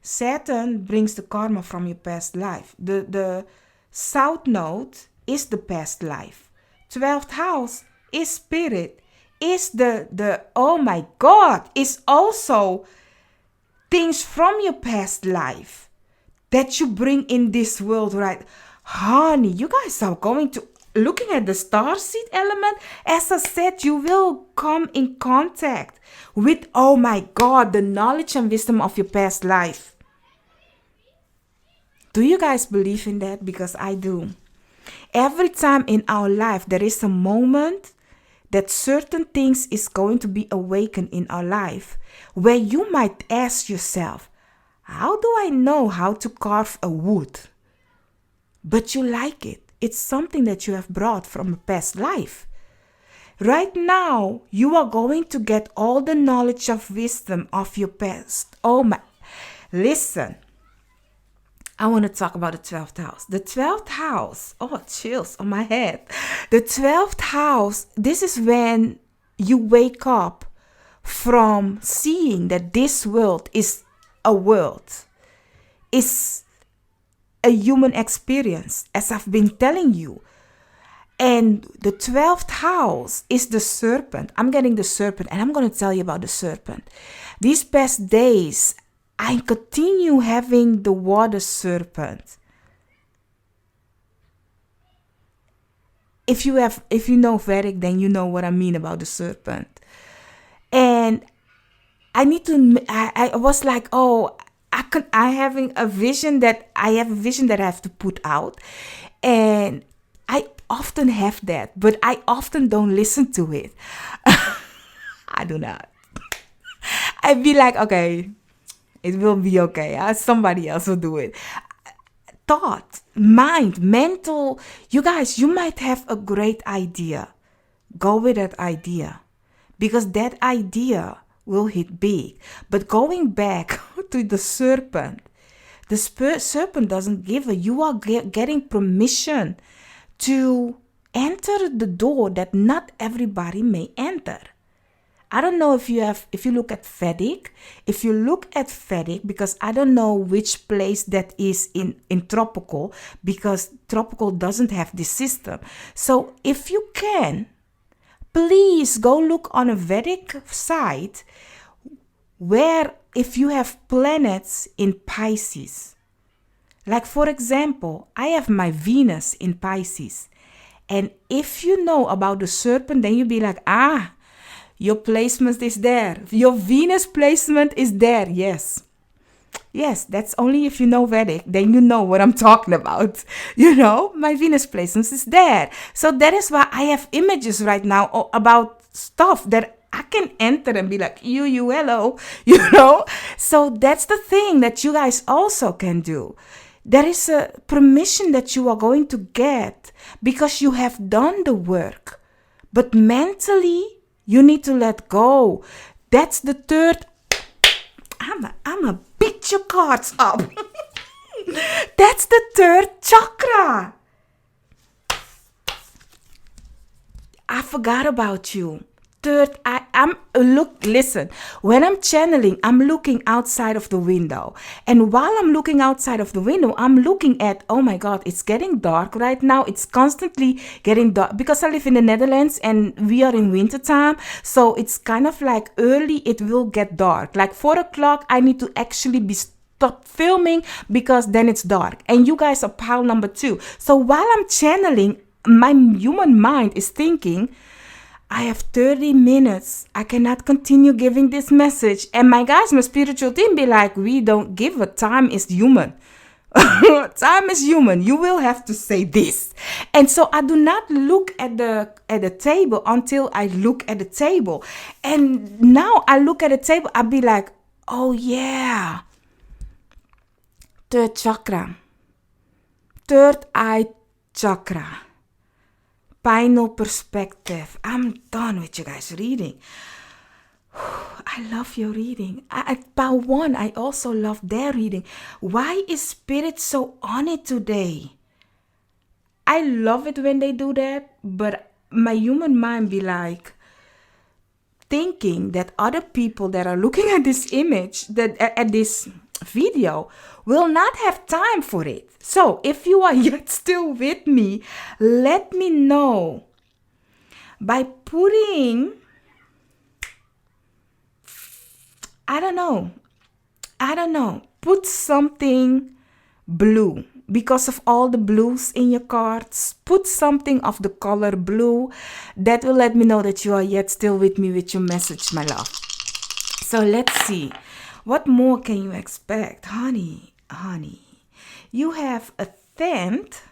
Saturn brings the karma from your past life. The south node is the past life. 12th house is spirit. Is the oh my God, is also things from your past life that you bring in this world, right? Honey, you guys are going to, looking at the starseed element, as I said, you will come in contact with, oh my God, the knowledge and wisdom of your past life. Do you guys believe in that? Because I do. Every time in our life, there is a moment that certain things is going to be awakened in our life, where you might ask yourself, how do I know how to carve a wood? But you like it. It's something that you have brought from a past life. Right now, you are going to get all the knowledge of wisdom of your past. Oh my, listen. I want to talk about the 12th house. The 12th house, oh, chills on my head. The 12th house, this is when you wake up from seeing that this world is a world, is a human experience, as I've been telling you. And the 12th house is the serpent. I'm getting the serpent, and I'm going to tell you about the serpent. These past days, I continue having the water serpent. If you know Vedic, then you know what I mean about the serpent. And I need to, I was like, oh, I have a vision that I have to put out. And I often have that, but I often don't listen to it. I do not. I'd be like, okay, it will be okay. Somebody else will do it. Thought, mind, mental. You guys, you might have a great idea. Go with that idea, because that idea will hit big. But going back to the serpent, the serpent doesn't give a, you are getting permission to enter the door that not everybody may enter. I don't know if you look at Vedic, because I don't know which place that is in tropical, because tropical doesn't have this system. So if you can, please go look on a Vedic site where if you have planets in Pisces. Like for example, I have my Venus in Pisces. And if you know about the serpent, then you'll be like, your placement is there. Your Venus placement is there. Yes. Yes, that's only if you know Vedic, then you know what I'm talking about. My Venus placement is there. So that is why I have images right now about stuff that I can enter and be like, hello, So that's the thing that you guys also can do. There is a permission that you are going to get because you have done the work. But mentally, you need to let go. That's the third. I'm a beat your cards up. That's the third chakra. I forgot about you. Third, listen, when I'm channeling, I'm looking outside of the window. And while I'm looking outside of the window, I'm looking at, oh my God, it's getting dark right now. It's constantly getting dark because I live in the Netherlands and we are in winter time. So it's kind of like early, it will get dark. Like 4 o'clock, I need to actually stop filming because then it's dark. And you guys are pile number 2. So while I'm channeling, my human mind is thinking, I have 30 minutes. I cannot continue giving this message. And my spiritual team be like, we don't give a time is human. Time is human. You will have to say this. And so I do not look at the table until I look at the table. And now I look at the table, I'll be like, oh yeah. Third chakra. Third eye chakra. Final perspective. I'm done with you guys reading. I love your reading. About one, I also love their reading. Why is Spirit so on it today? I love it when they do that, but my human mind be like thinking that other people that are looking at this image, that at this video, will not have time for it. So if you are yet still with me, let me know by putting, I don't know, put something blue. Because of all the blues in your cards, put something of the color blue. That will let me know that you are yet still with me with your message, my love. So let's see. What more can you expect? Honey. You have a tent.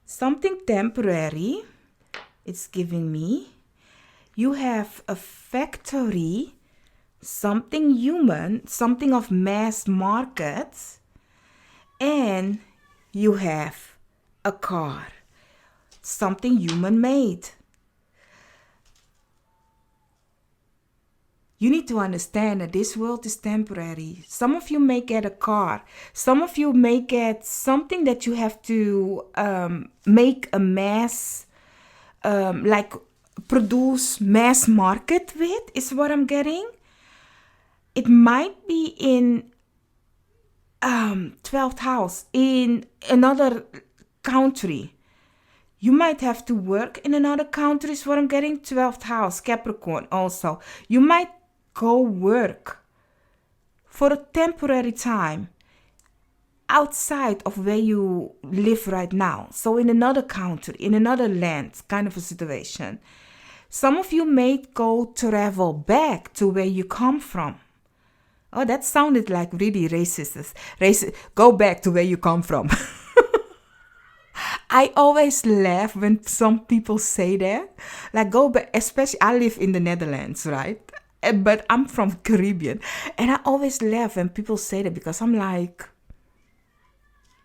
Something temporary. It's giving me. You have a factory. Something human. Something of mass market. And you have a car. Something human made. You need to understand that this world is temporary. Some of you may get a car. Some of you may get something that you have to make a mass, like produce mass market with, is what I'm getting. It might be in 12th house, in another country. You might have to work in another country, is what I'm getting. 12th house, Capricorn also. You might go work for a temporary time outside of where you live right now. So in another country, in another land, kind of a situation. Some of you may go travel back to where you come from. Oh, that sounded like really racist. Go back to where you come from. I always laugh when some people say that. Like, go back, especially I live in the Netherlands, right? But I'm from Caribbean. And I always laugh when people say that because I'm like,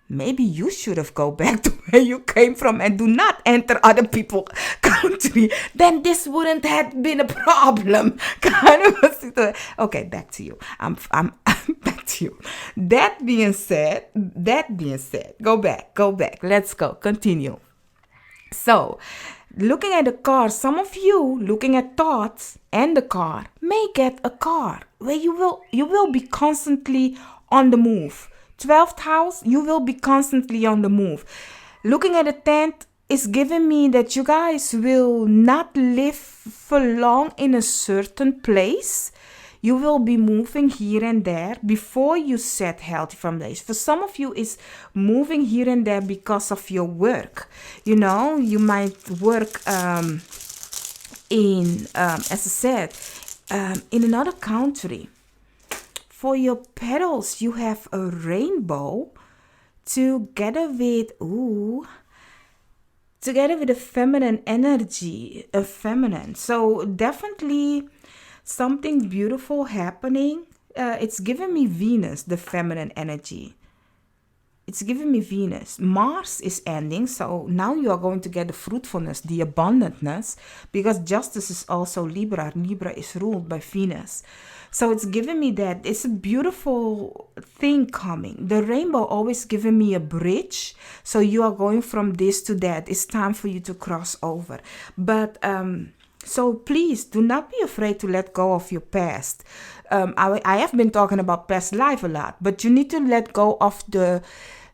maybe you should have go back to where you came from and do not enter other people's country. Then this wouldn't have been a problem. Kind of a situation. Okay, back to you. I'm back to you. That being said, go back. Let's go. Continue. So, looking at the car, some of you looking at thoughts and the car may get a car where you will be constantly on the move. 12th house, you will be constantly on the move. Looking at the 10th is giving me that you guys will not live for long in a certain place. You will be moving here and there before you set healthy foundation. For some of you, it's moving here and there because of your work. You know, you might work as I said, in another country. For your petals, you have a rainbow together with a feminine energy, a feminine. So definitely something beautiful happening. It's giving me Venus, the feminine energy. It's giving me Venus. Mars is ending, so now you are going to get the fruitfulness, the abundantness, because justice is also Libra. Libra is ruled by Venus. So it's giving me that. It's a beautiful thing coming. The rainbow always giving me a bridge. So you are going from this to that. It's time for you to cross over. But so please do not be afraid to let go of your past. I have been talking about past life a lot, but you need to let go of the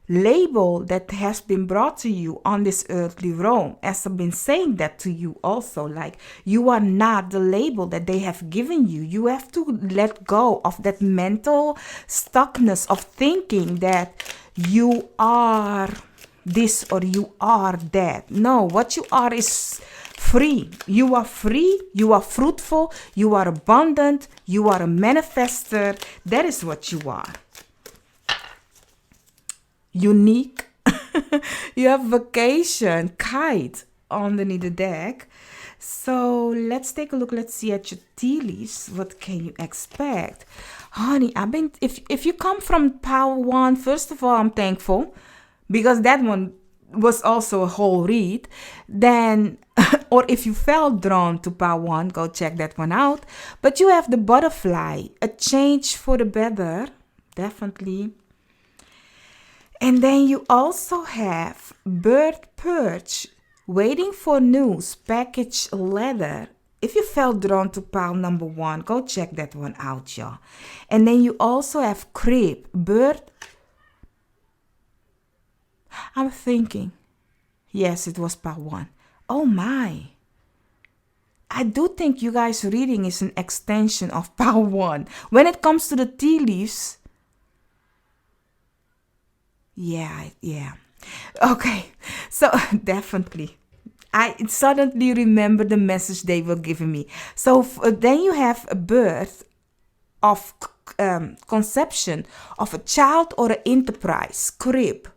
label that has been brought to you on this earthly realm. As I've been saying that to you also, like, you are not the label that they have given you. You have to let go of that mental stuckness of thinking that you are this or you are that. No, what you are is free. You are free, you are fruitful, you are abundant, you are a manifester. That is what you are. Unique. You have vacation, kite underneath the deck. So let's take a look. Let's see at your tea leaves. What can you expect? Honey, if you come from Power One, first of all, I'm thankful because that one was also a whole read. Then, or if you felt drawn to Power One, go check that one out. But you have the butterfly, a change for the better, definitely. And then you also have bird perch, waiting for news, package letter. If you felt drawn to pile number 1, go check that one out, y'all. And then you also have crib, bird. I'm thinking, yes, it was pile 1. Oh my. I do think you guys' reading is an extension of pile 1. When it comes to the tea leaves, yeah. Okay, so definitely. I suddenly remember the message they were giving me. So then you have a birth of conception of a child or an enterprise, crib.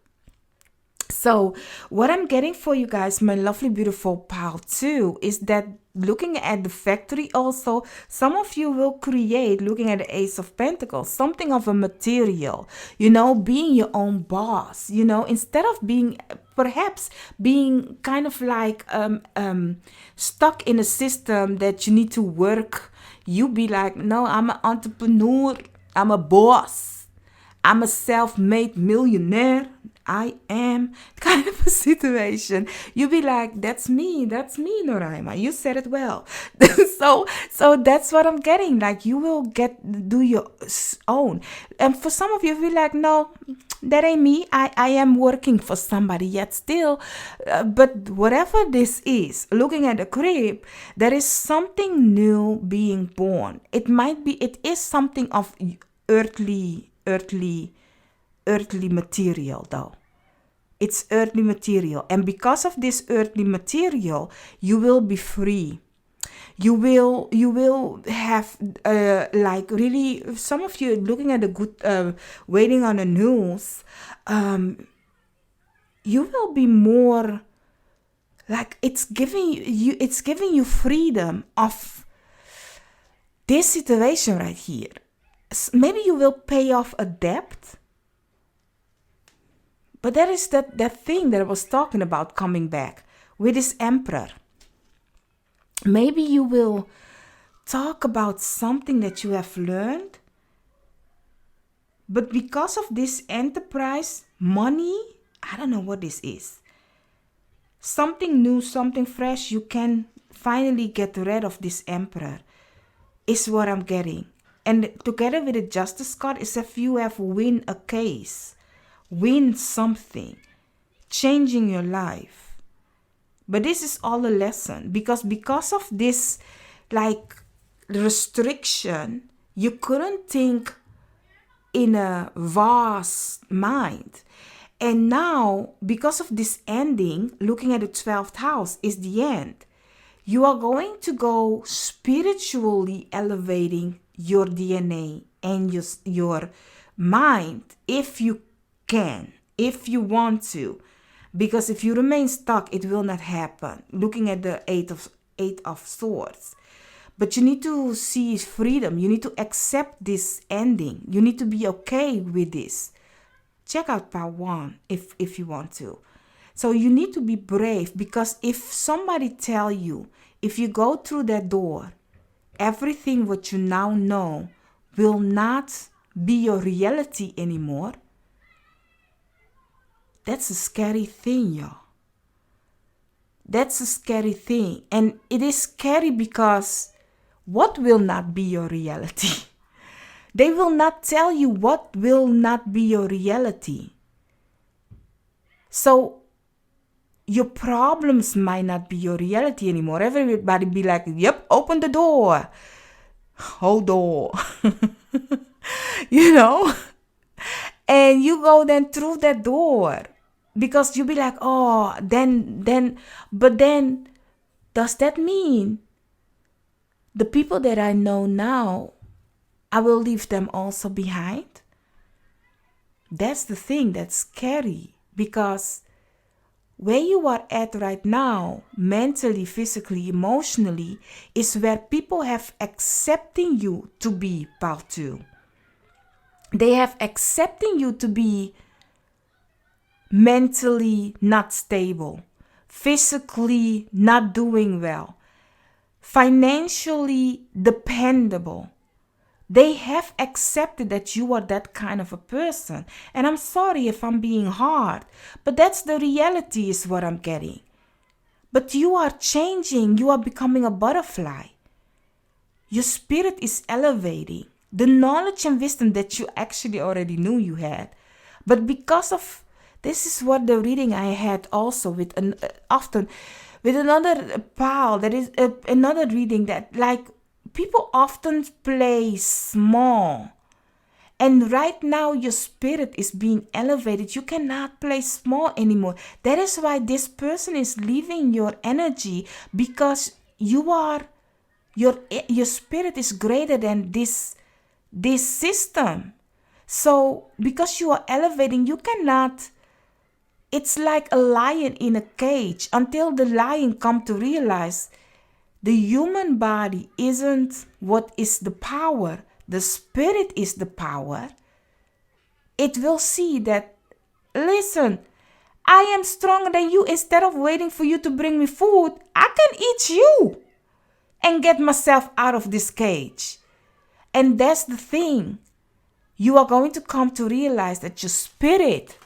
So what I'm getting for you guys, my lovely, beautiful pile 2, is that looking at the factory also, some of you will create, looking at the Ace of Pentacles, something of a material, being your own boss, instead of perhaps being kind of like stuck in a system that you need to work. You be like, no, I'm an entrepreneur, I'm a boss, I'm a self-made millionaire. I am, kind of a situation. You be like, that's me, Noraima. You said it well. so that's what I'm getting. Like, you will do your own. And for some of you, be like, no, that ain't me. I am working for somebody yet still. But whatever this is, looking at the crib, there is something new being born. It is something of earthly material, though. It's earthly material, and because of this earthly material, you will be free. You will have like really, some of you looking at the good, waiting on the news. You will be more like, it's giving you freedom of this situation right here. Maybe you will pay off a debt, but that is that thing that I was talking about coming back with this emperor. Maybe you will talk about something that you have learned, but because of this enterprise, money, I don't know what this is. Something new, something fresh, you can finally get rid of this emperor, is what I'm getting. And together with the justice card is if you have win a case, win something, changing your life. But this is all a lesson, because of this like restriction, you couldn't think in a vast mind. And now, because of this ending, looking at the 12th house is the end. You are going to go spiritually elevating your DNA and your mind, if you can, if you want to. Because if you remain stuck, it will not happen. Looking at the eight of swords. But you need to see freedom. You need to accept this ending. You need to be okay with this. Check out part 1 if you want to. So you need to be brave, because if somebody tell you, if you go through that door, everything what you now know will not be your reality anymore, that's a scary thing, y'all. That's a scary thing. And it is scary because what will not be your reality? They will not tell you what will not be your reality. So your problems might not be your reality anymore. Everybody be like, yep, open the door. Hold door. And you go then through that door. Because you be like, oh, but then, does that mean the people that I know now, I will leave them also behind? That's the thing that's scary, because where you are at right now, mentally, physically, emotionally, is where people have accepting you to be part 2. They have accepting you to be mentally not stable, physically not doing well, financially dependable. They have accepted that you are that kind of a person. And I'm sorry if I'm being hard, but that's the reality, is what I'm getting. But you are changing. You are becoming a butterfly. Your spirit is elevating. The knowledge and wisdom that you actually already knew you had. But because of, this is what the reading I had also with another pal, that is another reading that, like, people often play small. And right now your spirit is being elevated. You cannot play small anymore. That is why this person is leaving your energy, because your spirit is greater than this system. So because you are elevating, you cannot. It's like a lion in a cage, until the lion come to realize the human body isn't what is the power. The spirit is the power. It will see that, listen, I am stronger than you. Instead of waiting for you to bring me food, I can eat you and get myself out of this cage. And that's the thing. You are going to come to realize that your spirit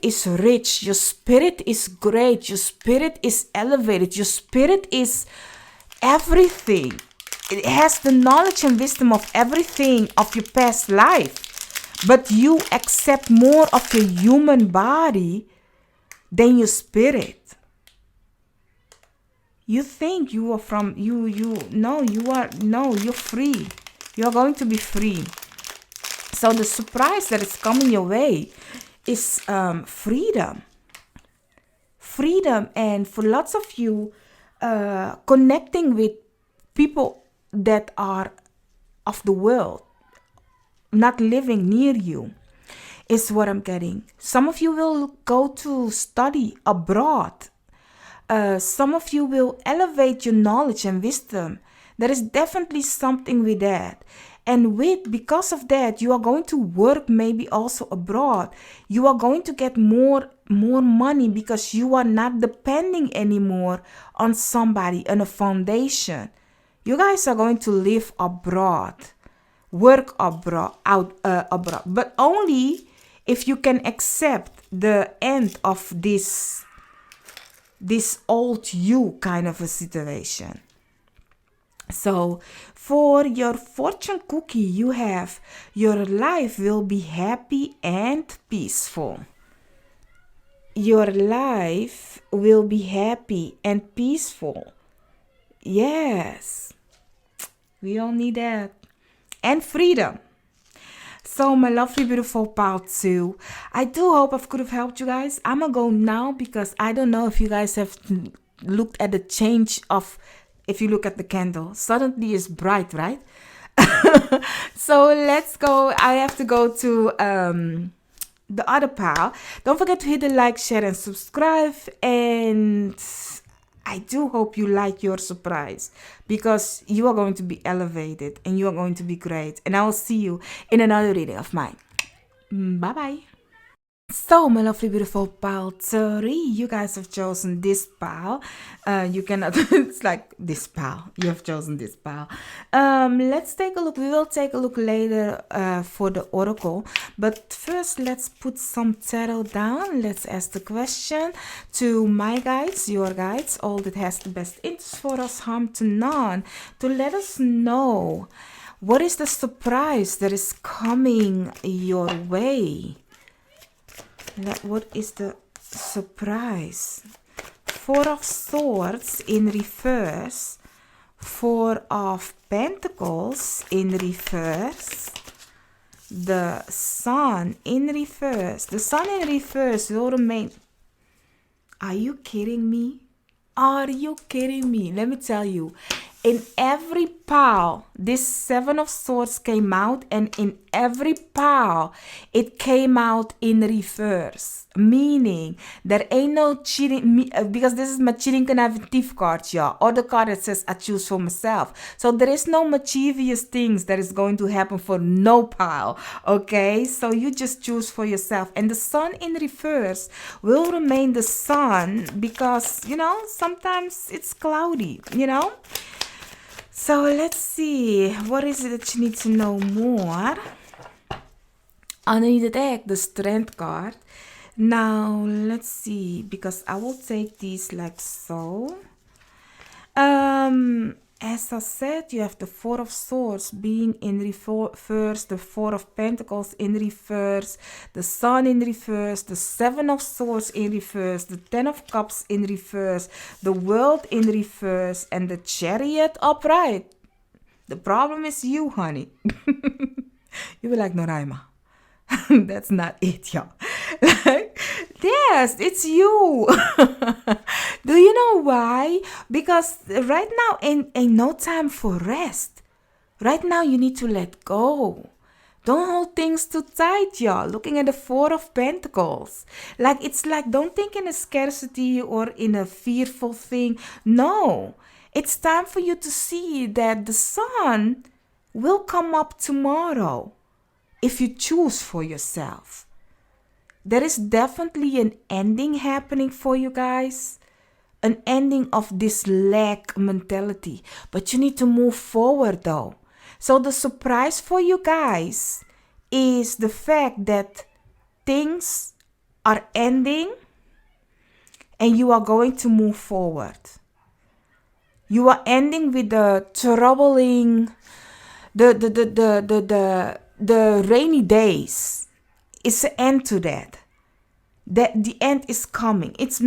is rich. Your spirit is great. Your spirit is elevated. Your spirit is everything. It has the knowledge and wisdom of everything of your past life. But you accept more of your human body than your spirit. You think you are from, you're free. You are going to be free. So the surprise that is coming your way is freedom. Freedom. And for lots of you, connecting with people that are of the world, not living near you, is what I'm getting. Some of you will go to study abroad. Some of you will elevate your knowledge and wisdom. There is definitely something with that. And because of that, you are going to work maybe also abroad. You are going to get more money because you are not depending anymore on somebody, on a foundation. You guys are going to live abroad, work abroad, abroad, but only if you can accept the end of this old you kind of a situation. So for your fortune cookie, you have your life will be happy and peaceful. Your life will be happy and peaceful. Yes, we all need that. And freedom. So my lovely beautiful pile 2, I do hope I could have helped you guys. I'm gonna go now because I don't know if you guys have looked at the change of, if you look at the candle, suddenly it's bright, right? So let's go. I have to go to the other pile. Don't forget to hit the like, share, and subscribe. And I do hope you like your surprise because you are going to be elevated and you are going to be great. And I will see you in another reading of mine. Bye bye. So, my lovely, beautiful pile 3, you guys have chosen this pile. You cannot, it's like this pile. You have chosen this pile. Let's take a look. We will take a look later for the oracle. But first, let's put some tarot down. Let's ask the question to my guides, your guides, all that has the best interest for us, harm to none, to let us know what is the surprise that is coming your way. What is the surprise? 4 of Swords in reverse, 4 of Pentacles in reverse, the Sun in reverse. The Sun in reverse will remain. Are you kidding me? Are you kidding me? Let me tell you. In every pile, this 7 of Swords came out, and in every pile, it came out in reverse. Meaning, there ain't no cheating, because this is my cheating connective card, y'all. Or the card that says, I choose for myself. So there is no mischievous things that is going to happen for no pile, okay? So you just choose for yourself. And the Sun in reverse will remain the Sun because, you know, sometimes it's cloudy, you know? So let's see, what is it that you need to know more? Underneath the deck, the Strength card. Now, let's see, because I will take these like so. As I said, you have the 4 of Swords being in reverse, the 4 of Pentacles in reverse, the Sun in reverse, the 7 of Swords in reverse, the 10 of Cups in reverse, the World in reverse, and the Chariot upright. The problem is you, honey. You be like, Noraima. That's not it, y'all. Like, yes, it's you. Do you know why? Because right now ain't no time for rest. Right now you need to let go. Don't hold things too tight, y'all. Looking at the 4 of Pentacles. Like, it's like, don't think in a scarcity or in a fearful thing. No. It's time for you to see that the sun will come up tomorrow if you choose for yourself. There is definitely an ending happening for you guys. An ending of this lack mentality. But you need to move forward though. So the surprise for you guys is the fact that things are ending and you are going to move forward. You are ending with the troubling, the rainy days. It's an end to that. That the end is coming. It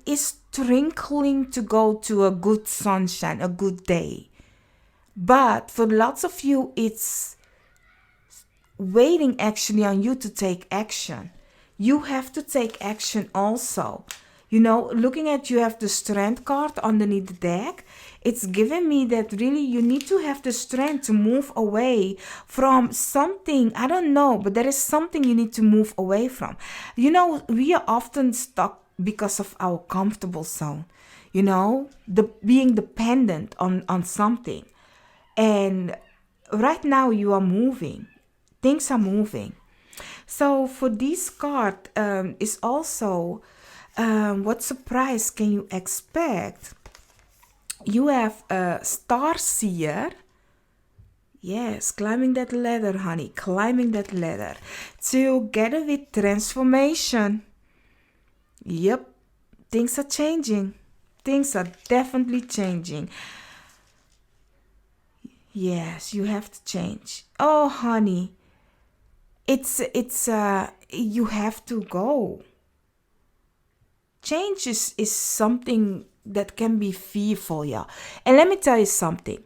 is twinkling to go to a good sunshine, a good day. But for lots of you, it's waiting actually on you to take action. You have to take action also. Looking at you have the strength card underneath the deck. It's giving me that really you need to have the strength to move away from something. I don't know, but there is something you need to move away from. We are often stuck because of our comfortable zone. The being dependent on something. And right now you are moving. Things are moving. So for this card is also what surprise can you expect? You have a star seer. Yes, climbing that ladder, honey. Climbing that ladder. Together with transformation. Yep, things are changing. Things are definitely changing. Yes, you have to change. Oh, honey. It's you have to go. Change is something that can be fearful, yeah. And let me tell you something.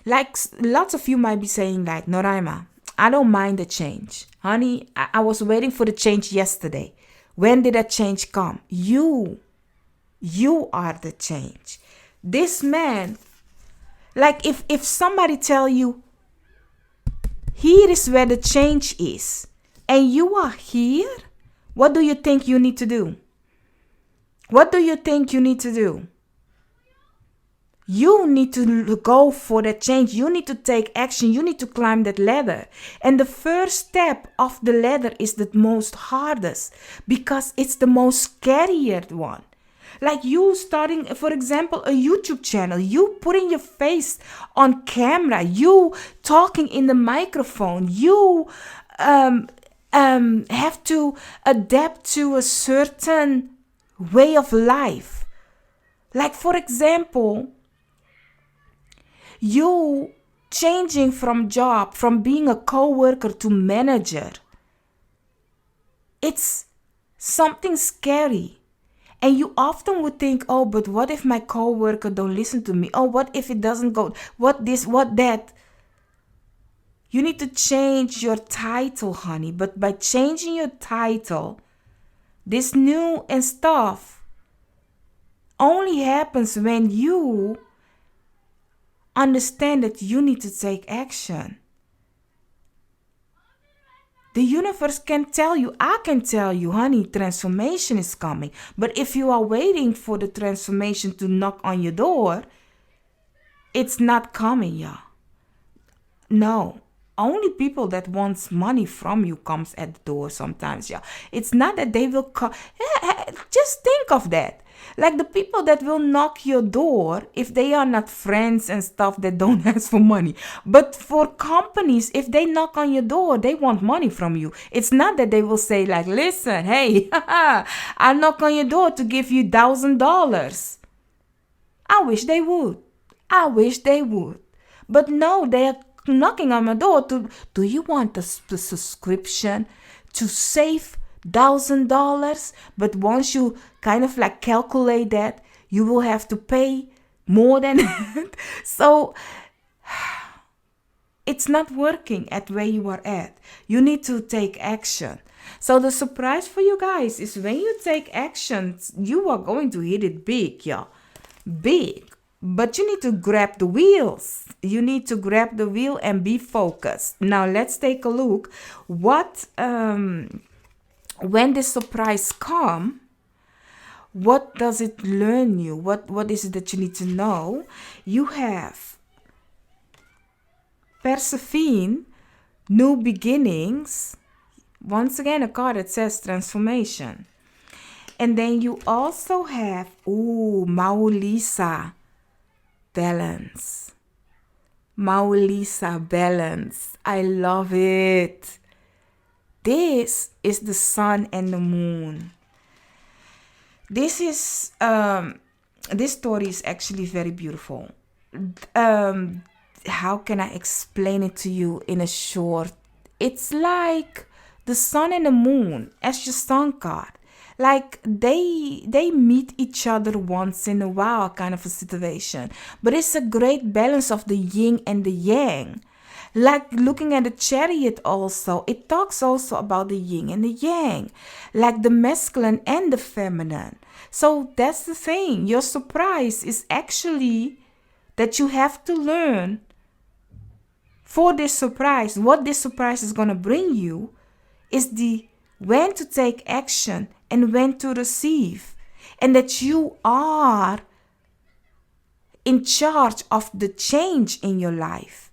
Like lots of you might be saying like, Noraima, I don't mind the change. Honey, I was waiting for the change yesterday. When did that change come? You are the change. This man, like if somebody tell you, here is where the change is, and you are here, what do you think you need to do? What do you think you need to do? You need to go for the change. You need to take action. You need to climb that ladder. And the first step of the ladder is the most hardest because it's the most scarier one. Like you starting, for example, a YouTube channel, you putting your face on camera, you talking in the microphone, you have to adapt to a certain way of life. Like, for example, you changing from job, from being a co-worker to manager. It's something scary. And you often would think, oh, but what if my co-worker don't listen to me? Oh, what if it doesn't go? What this, what that? You need to change your title, honey. But by changing your title, this new and stuff only happens when you understand that you need to take action. The universe can tell you, I can tell you, honey, transformation is coming. But if you are waiting for the transformation to knock on your door, it's not coming, y'all. No. Only people that wants money from you comes at the door sometimes, y'all. It's not that they will come. Just think of that. Like the people that will knock your door, if they are not friends and stuff that don't ask for money. But for companies, if they knock on your door, they want money from you. It's not that they will say like, listen, hey, I'll knock on your door to give you $1,000. I wish they would. But no, they are knocking on my door to, do you want the subscription to save $1,000? But once you kind of like calculate that, you will have to pay more than that. So it's not working at where you are at. You need to take action. So the surprise for you guys is when you take action, you are going to hit it big, y'all. Big. But you need to grab the wheels. You need to grab the wheel and be focused. Now let's take a look. What when this surprise come, what does it learn you? What is it that you need to know? You have Persephone, new beginnings. Once again, a card that says transformation. And then you also have Maulisa, balance. Maulisa, balance. I love it. This is the sun and the moon. This is this story is actually very beautiful. How can I explain it to you in a short? It's like the sun and the moon as your sun card. Like they meet each other once in a while kind of a situation. But it's a great balance of the yin and the yang. Like looking at the chariot also, it talks also about the yin and the yang, like the masculine and the feminine. So that's the thing. Your surprise is actually that you have to learn for this surprise. What this surprise is going to bring you is the when to take action and when to receive. And that you are in charge of the change in your life.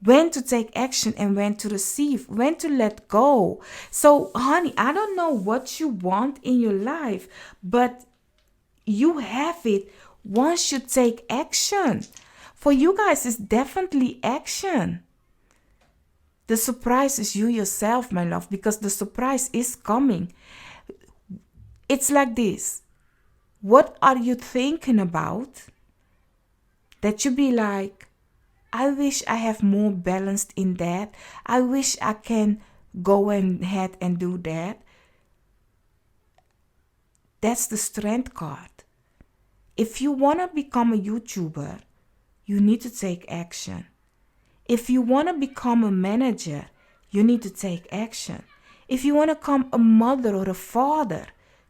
When to take action and when to receive, when to let go. So, honey, I don't know what you want in your life, but you have it once you take action. For you guys, it's definitely action. The surprise is you yourself, my love, because the surprise is coming. It's like this. What are you thinking about that you be like, I wish I have more balanced in that. I wish I can go ahead and do that. That's the strength card. If you want to become a YouTuber, you need to take action. If you want to become a manager, you need to take action. If you want to become a mother or a father,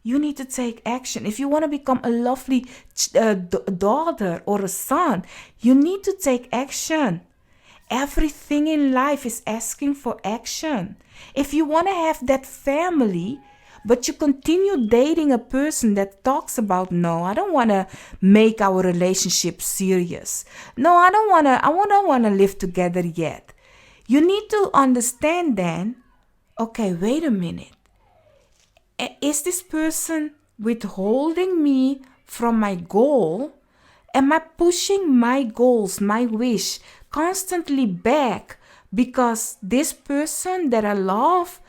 you need to take action. If you want to become a lovely daughter or a son, you need to take action. Everything in life is asking for action. If you want to have that family, but you continue dating a person that talks about, no, I don't want to make our relationship serious. No, I don't want to live together yet. You need to understand then, okay, wait a minute. Is this person withholding me from my goal? Am I pushing my goals, my wish constantly back because this person that I love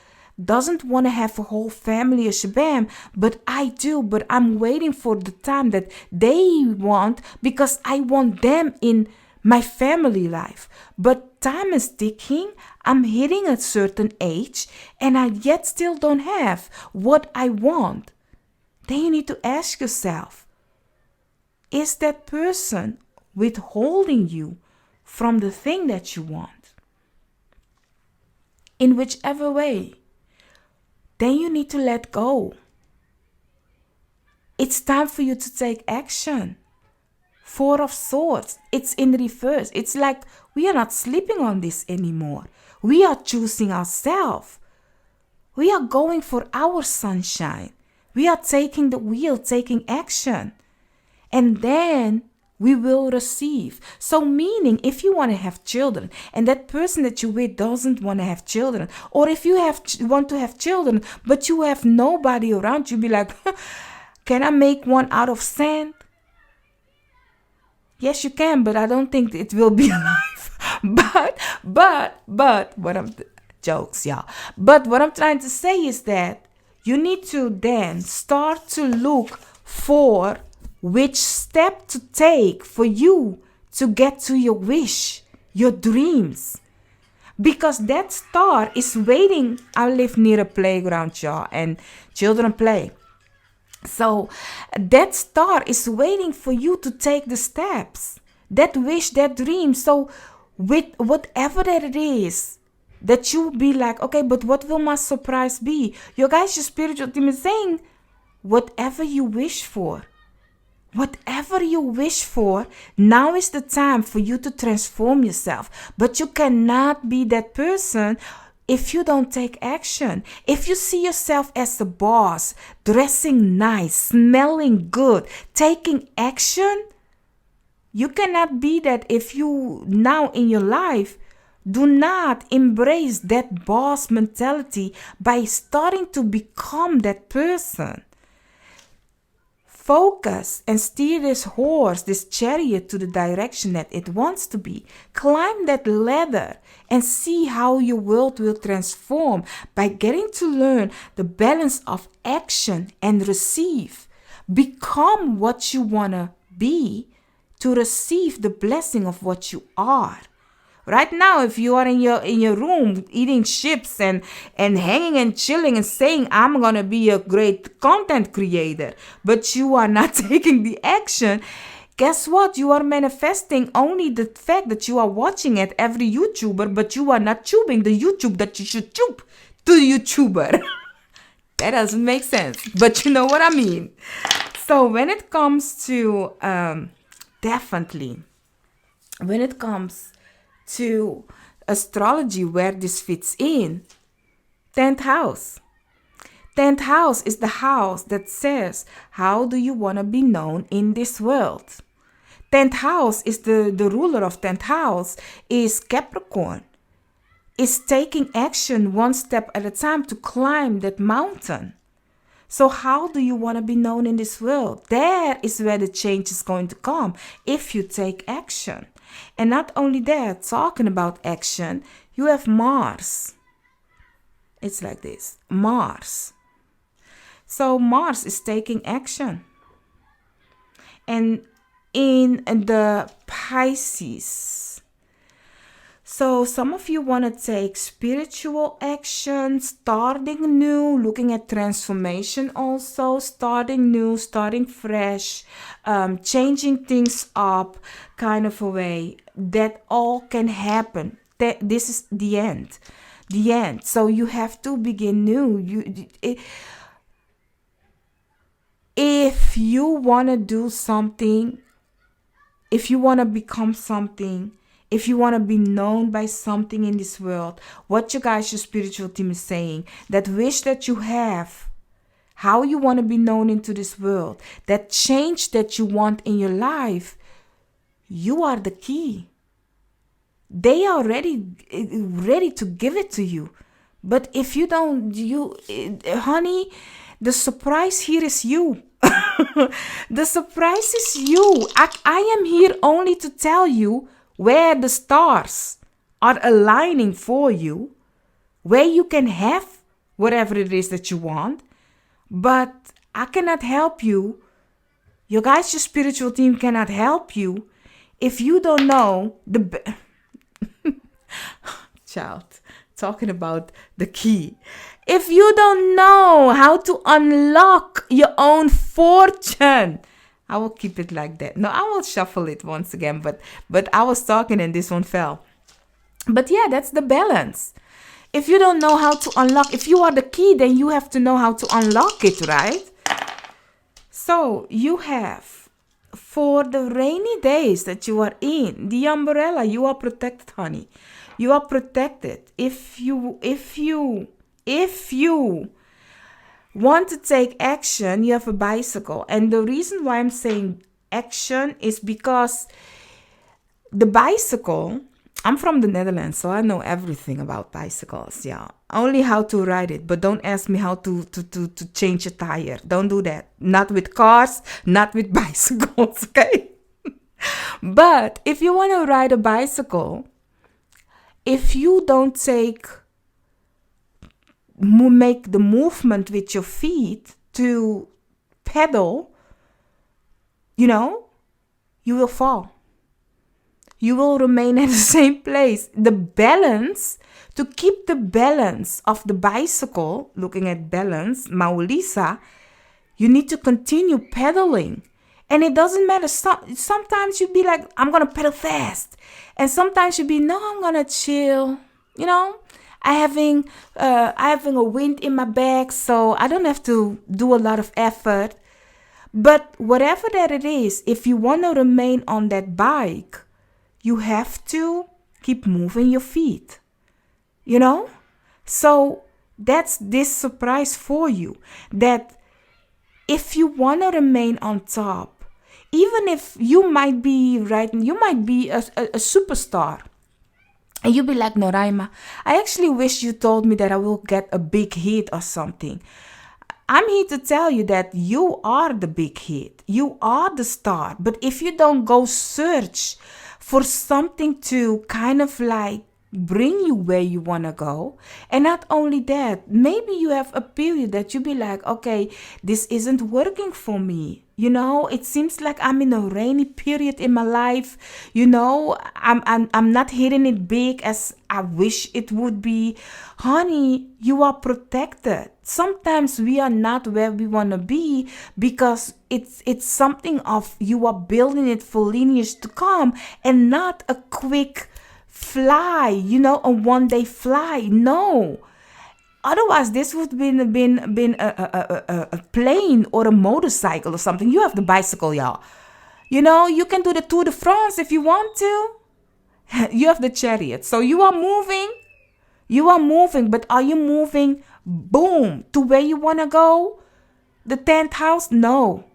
doesn't want to have a whole family or shabam, but I do, but I'm waiting for the time that they want because I want them in my family life. But time is ticking. I'm hitting a certain age and I yet still don't have what I want. Then you need to ask yourself, is that person withholding you from the thing that you want? In whichever way, then you need to let go. It's time for you to take action. Four of Swords, it's in reverse. It's like we are not sleeping on this anymore. We are choosing ourselves. We are going for our sunshine. We are taking the wheel, taking action. And then we will receive. So meaning if you want to have children and that person that you with doesn't want to have children, or if you want to have children but you have nobody around you, be like, can I make one out of sand? Yes, you can, but I don't think it will be alive. but what I'm jokes, y'all. But what I'm trying to say is that you need to then start to look for which step to take for you to get to your wish, your dreams. Because that star is waiting. I live near a playground, y'all, and children play. So that star is waiting for you to take the steps, that wish, that dream. So with whatever that it is, that you be like, okay, but what will my surprise be? Your guys, your spiritual team is saying, whatever you wish for, now is the time for you to transform yourself. But you cannot be that person if you don't take action. If you see yourself as the boss, dressing nice, smelling good, taking action, you cannot be that if you now in your life do not embrace that boss mentality by starting to become that person. Focus and steer this horse, this chariot, to the direction that it wants to be. Climb that ladder and see how your world will transform by getting to learn the balance of action and receive. Become what you want to be to receive the blessing of what you are. Right now, if you are in your room eating chips and hanging and chilling and saying, I'm going to be a great content creator, but you are not taking the action, guess what? You are manifesting only the fact that you are watching at every YouTuber, but you are not tubing the YouTube that you should tube to the YouTuber. That doesn't make sense, but you know what I mean. So when it comes to, definitely, when it comes to astrology, where this fits in, 10th house. 10th house is the house that says, how do you want to be known in this world? 10th house is the ruler of 10th house is Capricorn. Is taking action one step at a time to climb that mountain. So how do you want to be known in this world? There is where the change is going to come if you take action. And not only that, talking about action, you have Mars. It's like this, Mars. So Mars is taking action. And in the Pisces, so some of you want to take spiritual action, starting new, looking at transformation also, starting new, starting fresh, changing things up kind of a way. That all can happen. This is the end. The end. So you have to begin new. If you want to do something, if you want to become something, if you want to be known by something in this world, what you guys, your spiritual team is saying, that wish that you have, how you want to be known into this world, that change that you want in your life, you are the key. They are ready to give it to you. But if you don't, honey, the surprise here is you. The surprise is you. I am here only to tell you where the stars are aligning for you, where you can have whatever it is that you want. But I cannot help you. Your guys, your spiritual team cannot help you if you don't know the child, talking about the key. If you don't know how to unlock your own fortune, I will keep it like that. No, I will shuffle it once again, but I was talking and this one fell. But yeah, that's the balance. If you don't know how to unlock, if you are the key, then you have to know how to unlock it, right? So you have, for the rainy days that you are in, the umbrella, you are protected, honey. You are protected. If you want to take action, you have a bicycle. And the reason why I'm saying action is because the bicycle, I'm from the Netherlands, so I know everything about bicycles. Yeah, only how to ride it, but don't ask me how to change a tire. Don't do that. Not with cars, not with bicycles, okay? But if you want to ride a bicycle, if you don't make the movement with your feet to pedal, you will fall. You will remain at the same place. The balance, to keep the balance of the bicycle, looking at balance, Maulisa, you need to continue pedaling. And it doesn't matter. Sometimes you be like, I'm going to pedal fast. And sometimes you be, no, I'm going to chill. I having a wind in my back, so I don't have to do a lot of effort. But whatever that it is, if you want to remain on that bike, you have to keep moving your feet. So that's this surprise for you, that if you want to remain on top, even if you might be a superstar. And you'll be like, Noraima, I actually wish you told me that I will get a big hit or something. I'm here to tell you that you are the big hit. You are the star. But if you don't go search for something to kind of like bring you where you want to go. And not only that, maybe you have a period that you be like, okay, this isn't working for me. It seems like I'm in a rainy period in my life. I'm not hitting it big as I wish it would be. Honey, you are protected. Sometimes we are not where we want to be because it's something of you are building it for lineage to come and not a quick fly, a one day fly. No. Otherwise, this would have been a plane or a motorcycle or something. You have the bicycle, y'all. You can do the Tour de France if you want to. You have the chariot. So you are moving. But are you moving, boom, to where you want to go? The 10th house? No.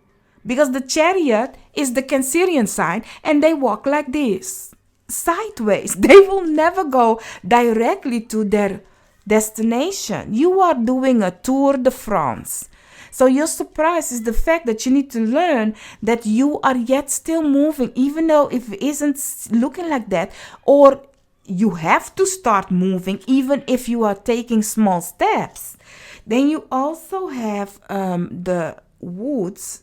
Because the chariot is the Cancerian sign and they walk like this, sideways. They will never go directly to their destination. You are doing a Tour de France. So your surprise is the fact that you need to learn that you are yet still moving, even though if it isn't looking like that, or you have to start moving, even if you are taking small steps. Then you also have the woods,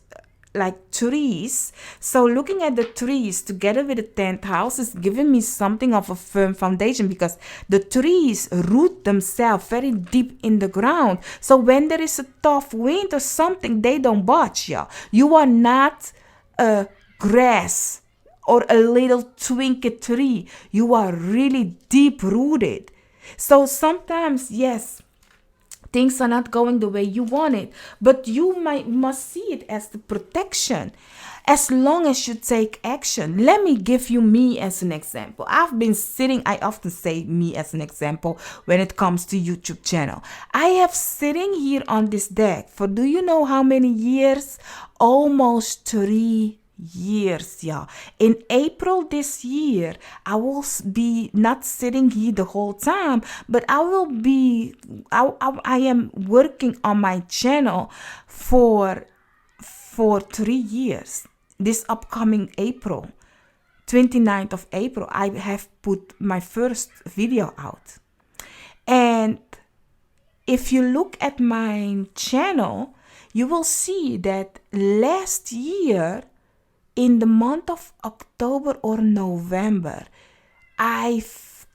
like trees. So looking at the trees together with the 10th house is giving me something of a firm foundation, because the trees root themselves very deep in the ground. So when there is a tough wind or something, they don't budge. You are not a grass or a little twinkle tree. You are really deep rooted. So sometimes, yes, things are not going the way you want it, but you must see it as the protection as long as you take action. Let me give you me as an example. I often say me as an example when it comes to YouTube channel. I have sitting here on this deck for, do you know how many years? Almost 3 years, y'all. In April this year, I will be not sitting here the whole time, but I am working on my channel for 3 years. This upcoming April, 29th of April, I have put my first video out. And if you look at my channel, you will see that last year, in the month of October or November, I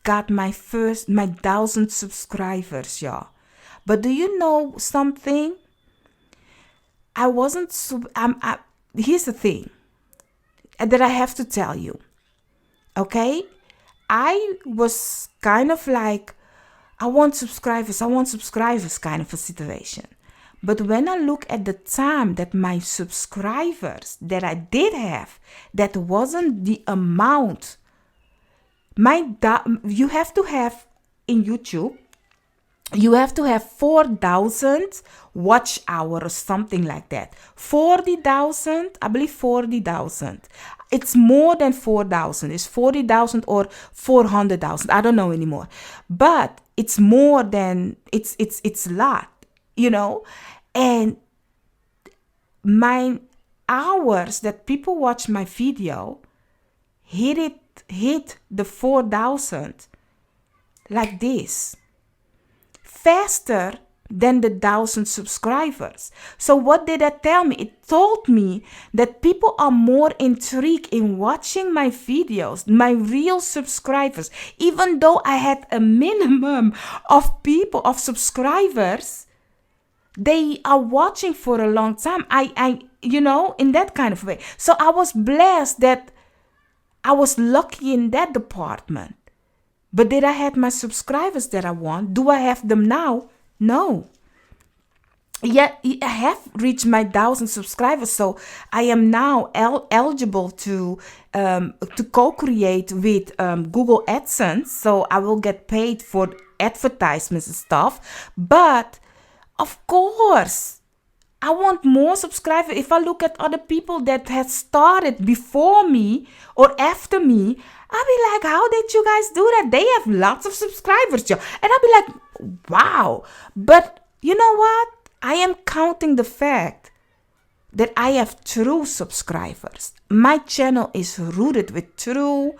got my 1,000 subscribers, y'all. But do you know something? Here's the thing that I have to tell you. Okay? I was kind of like, I want subscribers kind of a situation. But when I look at the time that my subscribers that I did have, that wasn't the amount. You have to have in YouTube, you have to have 4,000 watch hours or something like that. 40,000, I believe 40,000. It's more than 4,000. It's 40,000 or 400,000. I don't know anymore. But it's more than, it's a lot, And my hours that people watch my video hit the 4,000 like this, faster than the 1,000 subscribers. So what did that tell me? It told me that people are more intrigued in watching my videos, my real subscribers, even though I had a minimum of subscribers. They are watching for a long time. In that kind of way. So I was blessed that I was lucky in that department. But did I have my subscribers that I want? Do I have them now? No. Yet I have reached my 1,000 subscribers, so I am now eligible to co-create with Google AdSense. So I will get paid for advertisements and stuff. But of course, I want more subscribers. If I look at other people that have started before me or after me, I'll be like, how did you guys do that? They have lots of subscribers, Joe. And I'll be like, wow. But you know what? I am counting the fact that I have true subscribers. My channel is rooted with true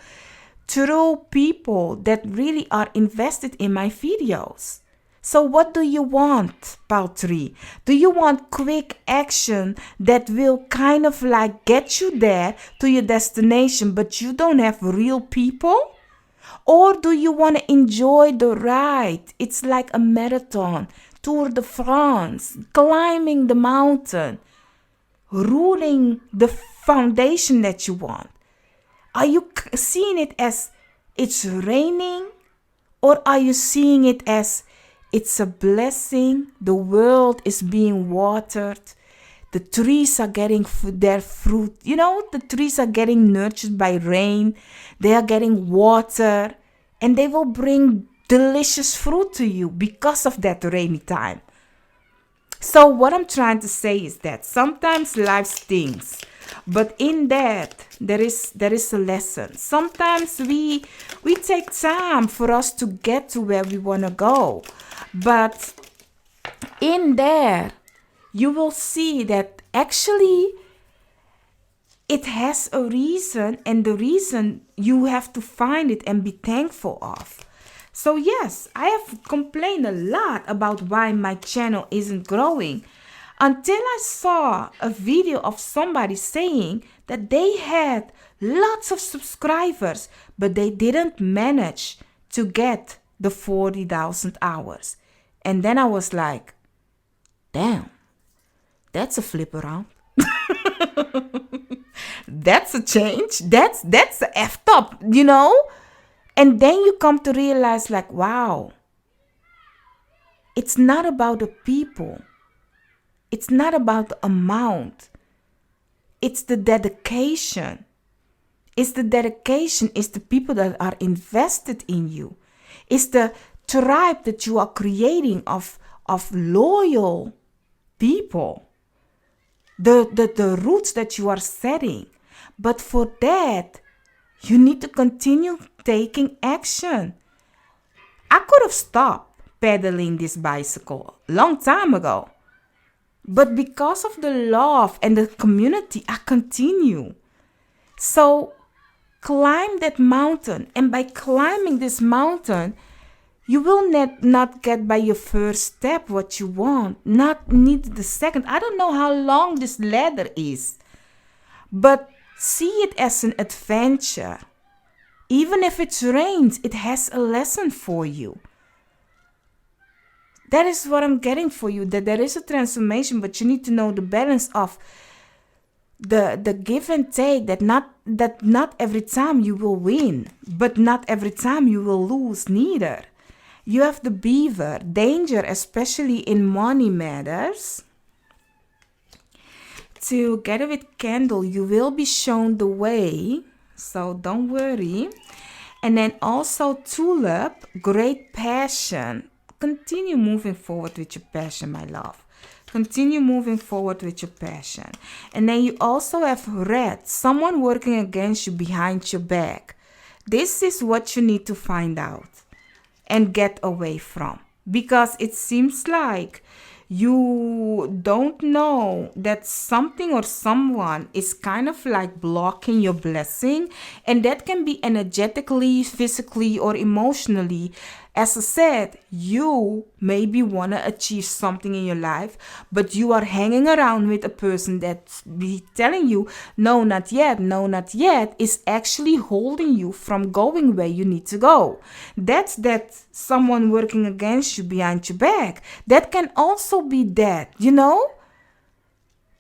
through people that really are invested in my videos. So what do you want, part 3? Do you want quick action that will kind of like get you there to your destination, but you don't have real people? Or do you want to enjoy the ride? It's like a marathon, Tour de France, climbing the mountain, ruling the foundation that you want. Are you seeing it as it's raining? Or are you seeing it as it's a blessing? The world is being watered. The trees are getting their fruit. You know, the trees are getting nurtured by rain. They are getting water. And they will bring delicious fruit to you because of that rainy time. So what I'm trying to say is that sometimes life stinks. But in that, there is a lesson. Sometimes we take time for us to get to where we want to go. But in there, you will see that actually it has a reason, and the reason you have to find it and be thankful of. So yes, I have complained a lot about why my channel isn't growing until I saw a video of somebody saying that they had lots of subscribers, but they didn't manage to get the 40,000 hours. And then I was like, damn, that's a flip around. That's a change. That's a effed up, you know? And then you come to realize like, wow, it's not about the people. It's not about the amount. It's the dedication. It's the dedication. It's the people that are invested in you. It's the tribe that you are creating of loyal people. The roots that you are setting. But for that, you need to continue taking action. I could have stopped pedaling this bicycle a long time ago. But because of the love and the community, I continue. So climb that mountain. And by climbing this mountain, you will not get by your first step what you want. Not need the second. I don't know how long this ladder is. But see it as an adventure. Even if it rains, it has a lesson for you. That is what I'm getting for you, that there is a transformation, but you need to know the balance of the give and take, that not every time you will win, but not every time you will lose neither. You have the beaver, danger, especially in money matters. Together with candle, you will be shown the way, so don't worry. And then also tulip, great passion. Continue moving forward with your passion, my love. Continue moving forward with your passion. And then you also have red, someone working against you behind your back. This is what you need to find out and get away from. Because it seems like you don't know that something or someone is kind of like blocking your blessing. And that can be energetically, physically, or emotionally. As I said, you maybe want to achieve something in your life, but you are hanging around with a person that be telling you, no, not yet, is actually holding you from going where you need to go. That's that someone working against you behind your back. That can also be that, you know?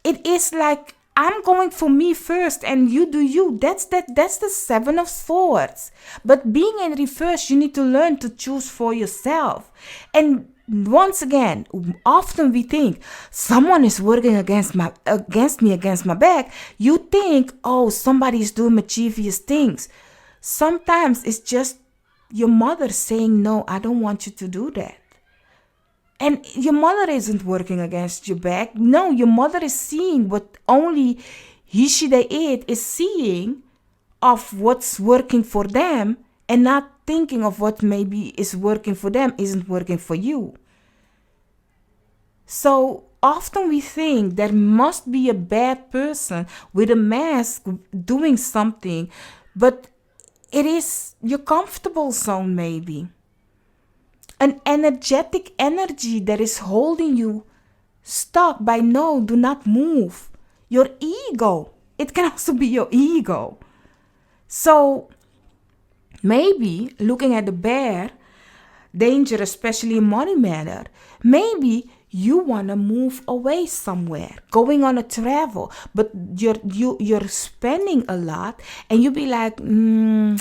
It is like, I'm going for me first and you do you. That's the 7 of Swords. But being in reverse, you need to learn to choose for yourself. And once again, often we think someone is working against my back. You think, oh, somebody is doing mischievous things. Sometimes it's just your mother saying, no, I don't want you to do that. And your mother isn't working against your back. No, your mother is seeing what only he, she, they, it is seeing of what's working for them and not thinking of what maybe is working for them isn't working for you. So often we think there must be a bad person with a mask doing something, but It is your comfortable zone, maybe. An energetic energy that is holding you stuck by no, do not move. Your ego. It can also be your ego. So maybe looking at the bear, danger, especially in money matter, maybe you want to move away somewhere, going on a travel, but you're spending a lot, and you be like, no,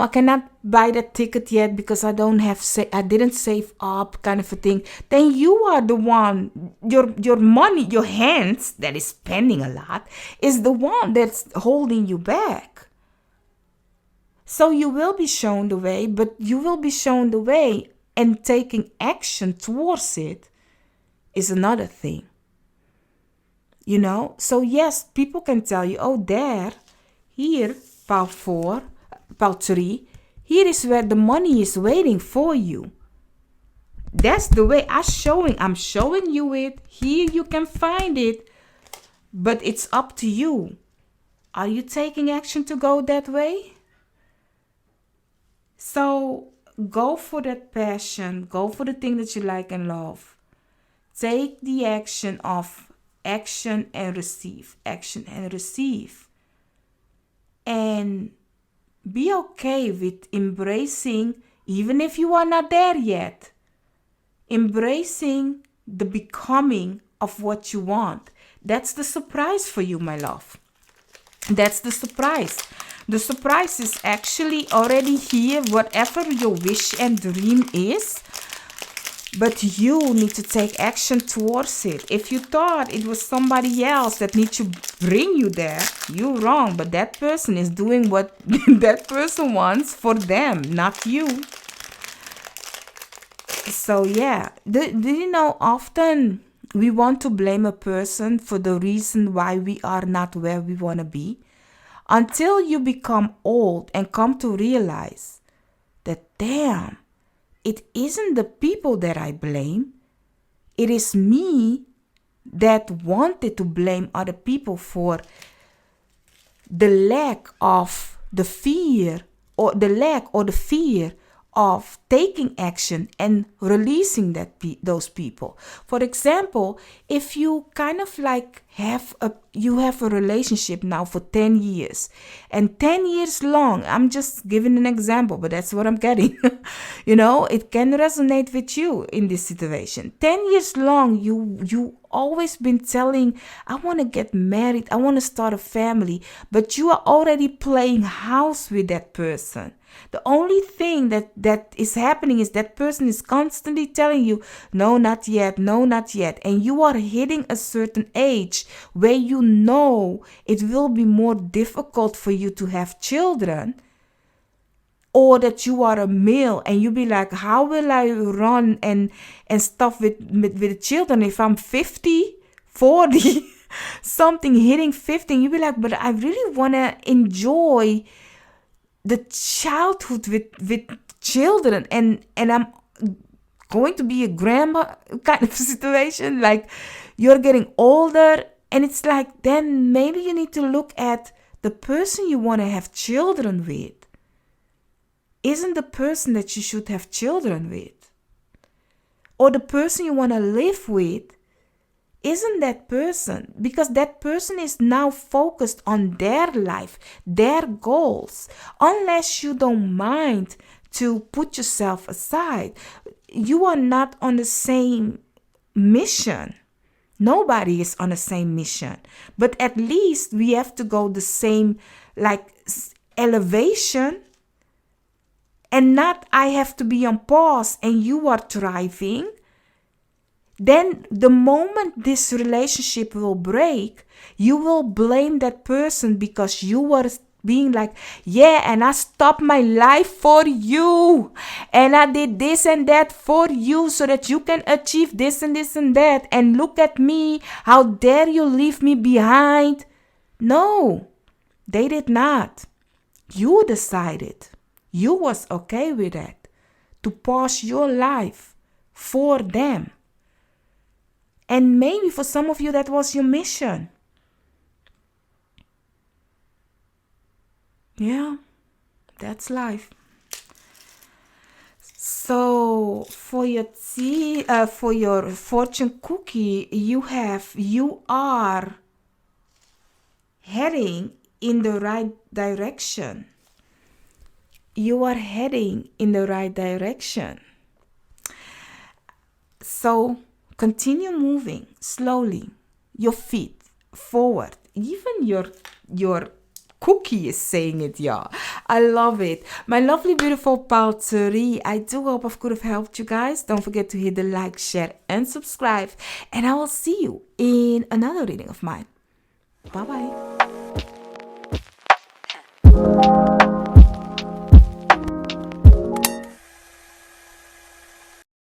I cannot buy that ticket yet because I didn't save up, kind of a thing. Then you are the one, your money, your hands that is spending a lot is the one that's holding you back. So you will be shown the way, but you will be shown the way, and taking action towards it is another thing. So yes, people can tell you, oh, there, here, pile 4, pile 3, here is where the money is waiting for you. That's the way I'm showing you it. Here you can find it, but it's up to you. Are you taking action to go that way? So go for that passion. Go for the thing that you like and love. Take the action of action and receive. Action and receive. And be okay with embracing, even if you are not there yet, embracing the becoming of what you want. That's the surprise for you, my love. That's the surprise. The surprise is actually already here, whatever your wish and dream is. But you need to take action towards it. If you thought it was somebody else that needs to bring you there, you're wrong. But that person is doing what that person wants for them, not you. So yeah, do you know, often we want to blame a person for the reason why we are not where we want to be, until you become old and come to realize that, damn, it isn't the people that I blame. It is me that wanted to blame other people for the lack of the fear or the fear of taking action and releasing those people. For example, if you kind of like have a relationship now for 10 years, and 10 years long, I'm just giving an example, but that's what I'm getting. It can resonate with you in this situation. 10 years long, you always been telling, I want to get married, I want to start a family, but you are already playing house with that person. The only thing that is happening is that person is constantly telling you, no, not yet, no, not yet. And you are hitting a certain age where you know it will be more difficult for you to have children, or that you are a male and you be like, how will I run and stuff with the children if I'm 50, 40, something hitting 50? You be like, but I really want to enjoy the childhood with children, and I'm going to be a grandma kind of situation. Like, you're getting older, and it's like, then maybe you need to look at the person you want to have children with. Isn't the person that you should have children with, or the person you want to live with, isn't that person, because that person is now focused on their life, their goals. Unless you don't mind to put yourself aside, you are not on the same mission. Nobody is on the same mission, but at least we have to go the same elevation, and not I have to be on pause and you are thriving. Then the moment this relationship will break, you will blame that person because you were being like, yeah, and I stopped my life for you, and I did this and that for you so that you can achieve this and this and that, and look at me, how dare you leave me behind? No, they did not. You decided, you was okay with that, to pause your life for them. And maybe for some of you, that was your mission. Yeah, That's life. So for your for your fortune cookie, you are heading in the right direction. You are heading in the right direction. So continue moving slowly, your feet forward. Even your cookie is saying it, y'all. I love it. My lovely, beautiful pal Turi, I do hope I could have helped you guys. Don't forget to hit the like, share, and subscribe. And I will see you in another reading of mine. Bye-bye.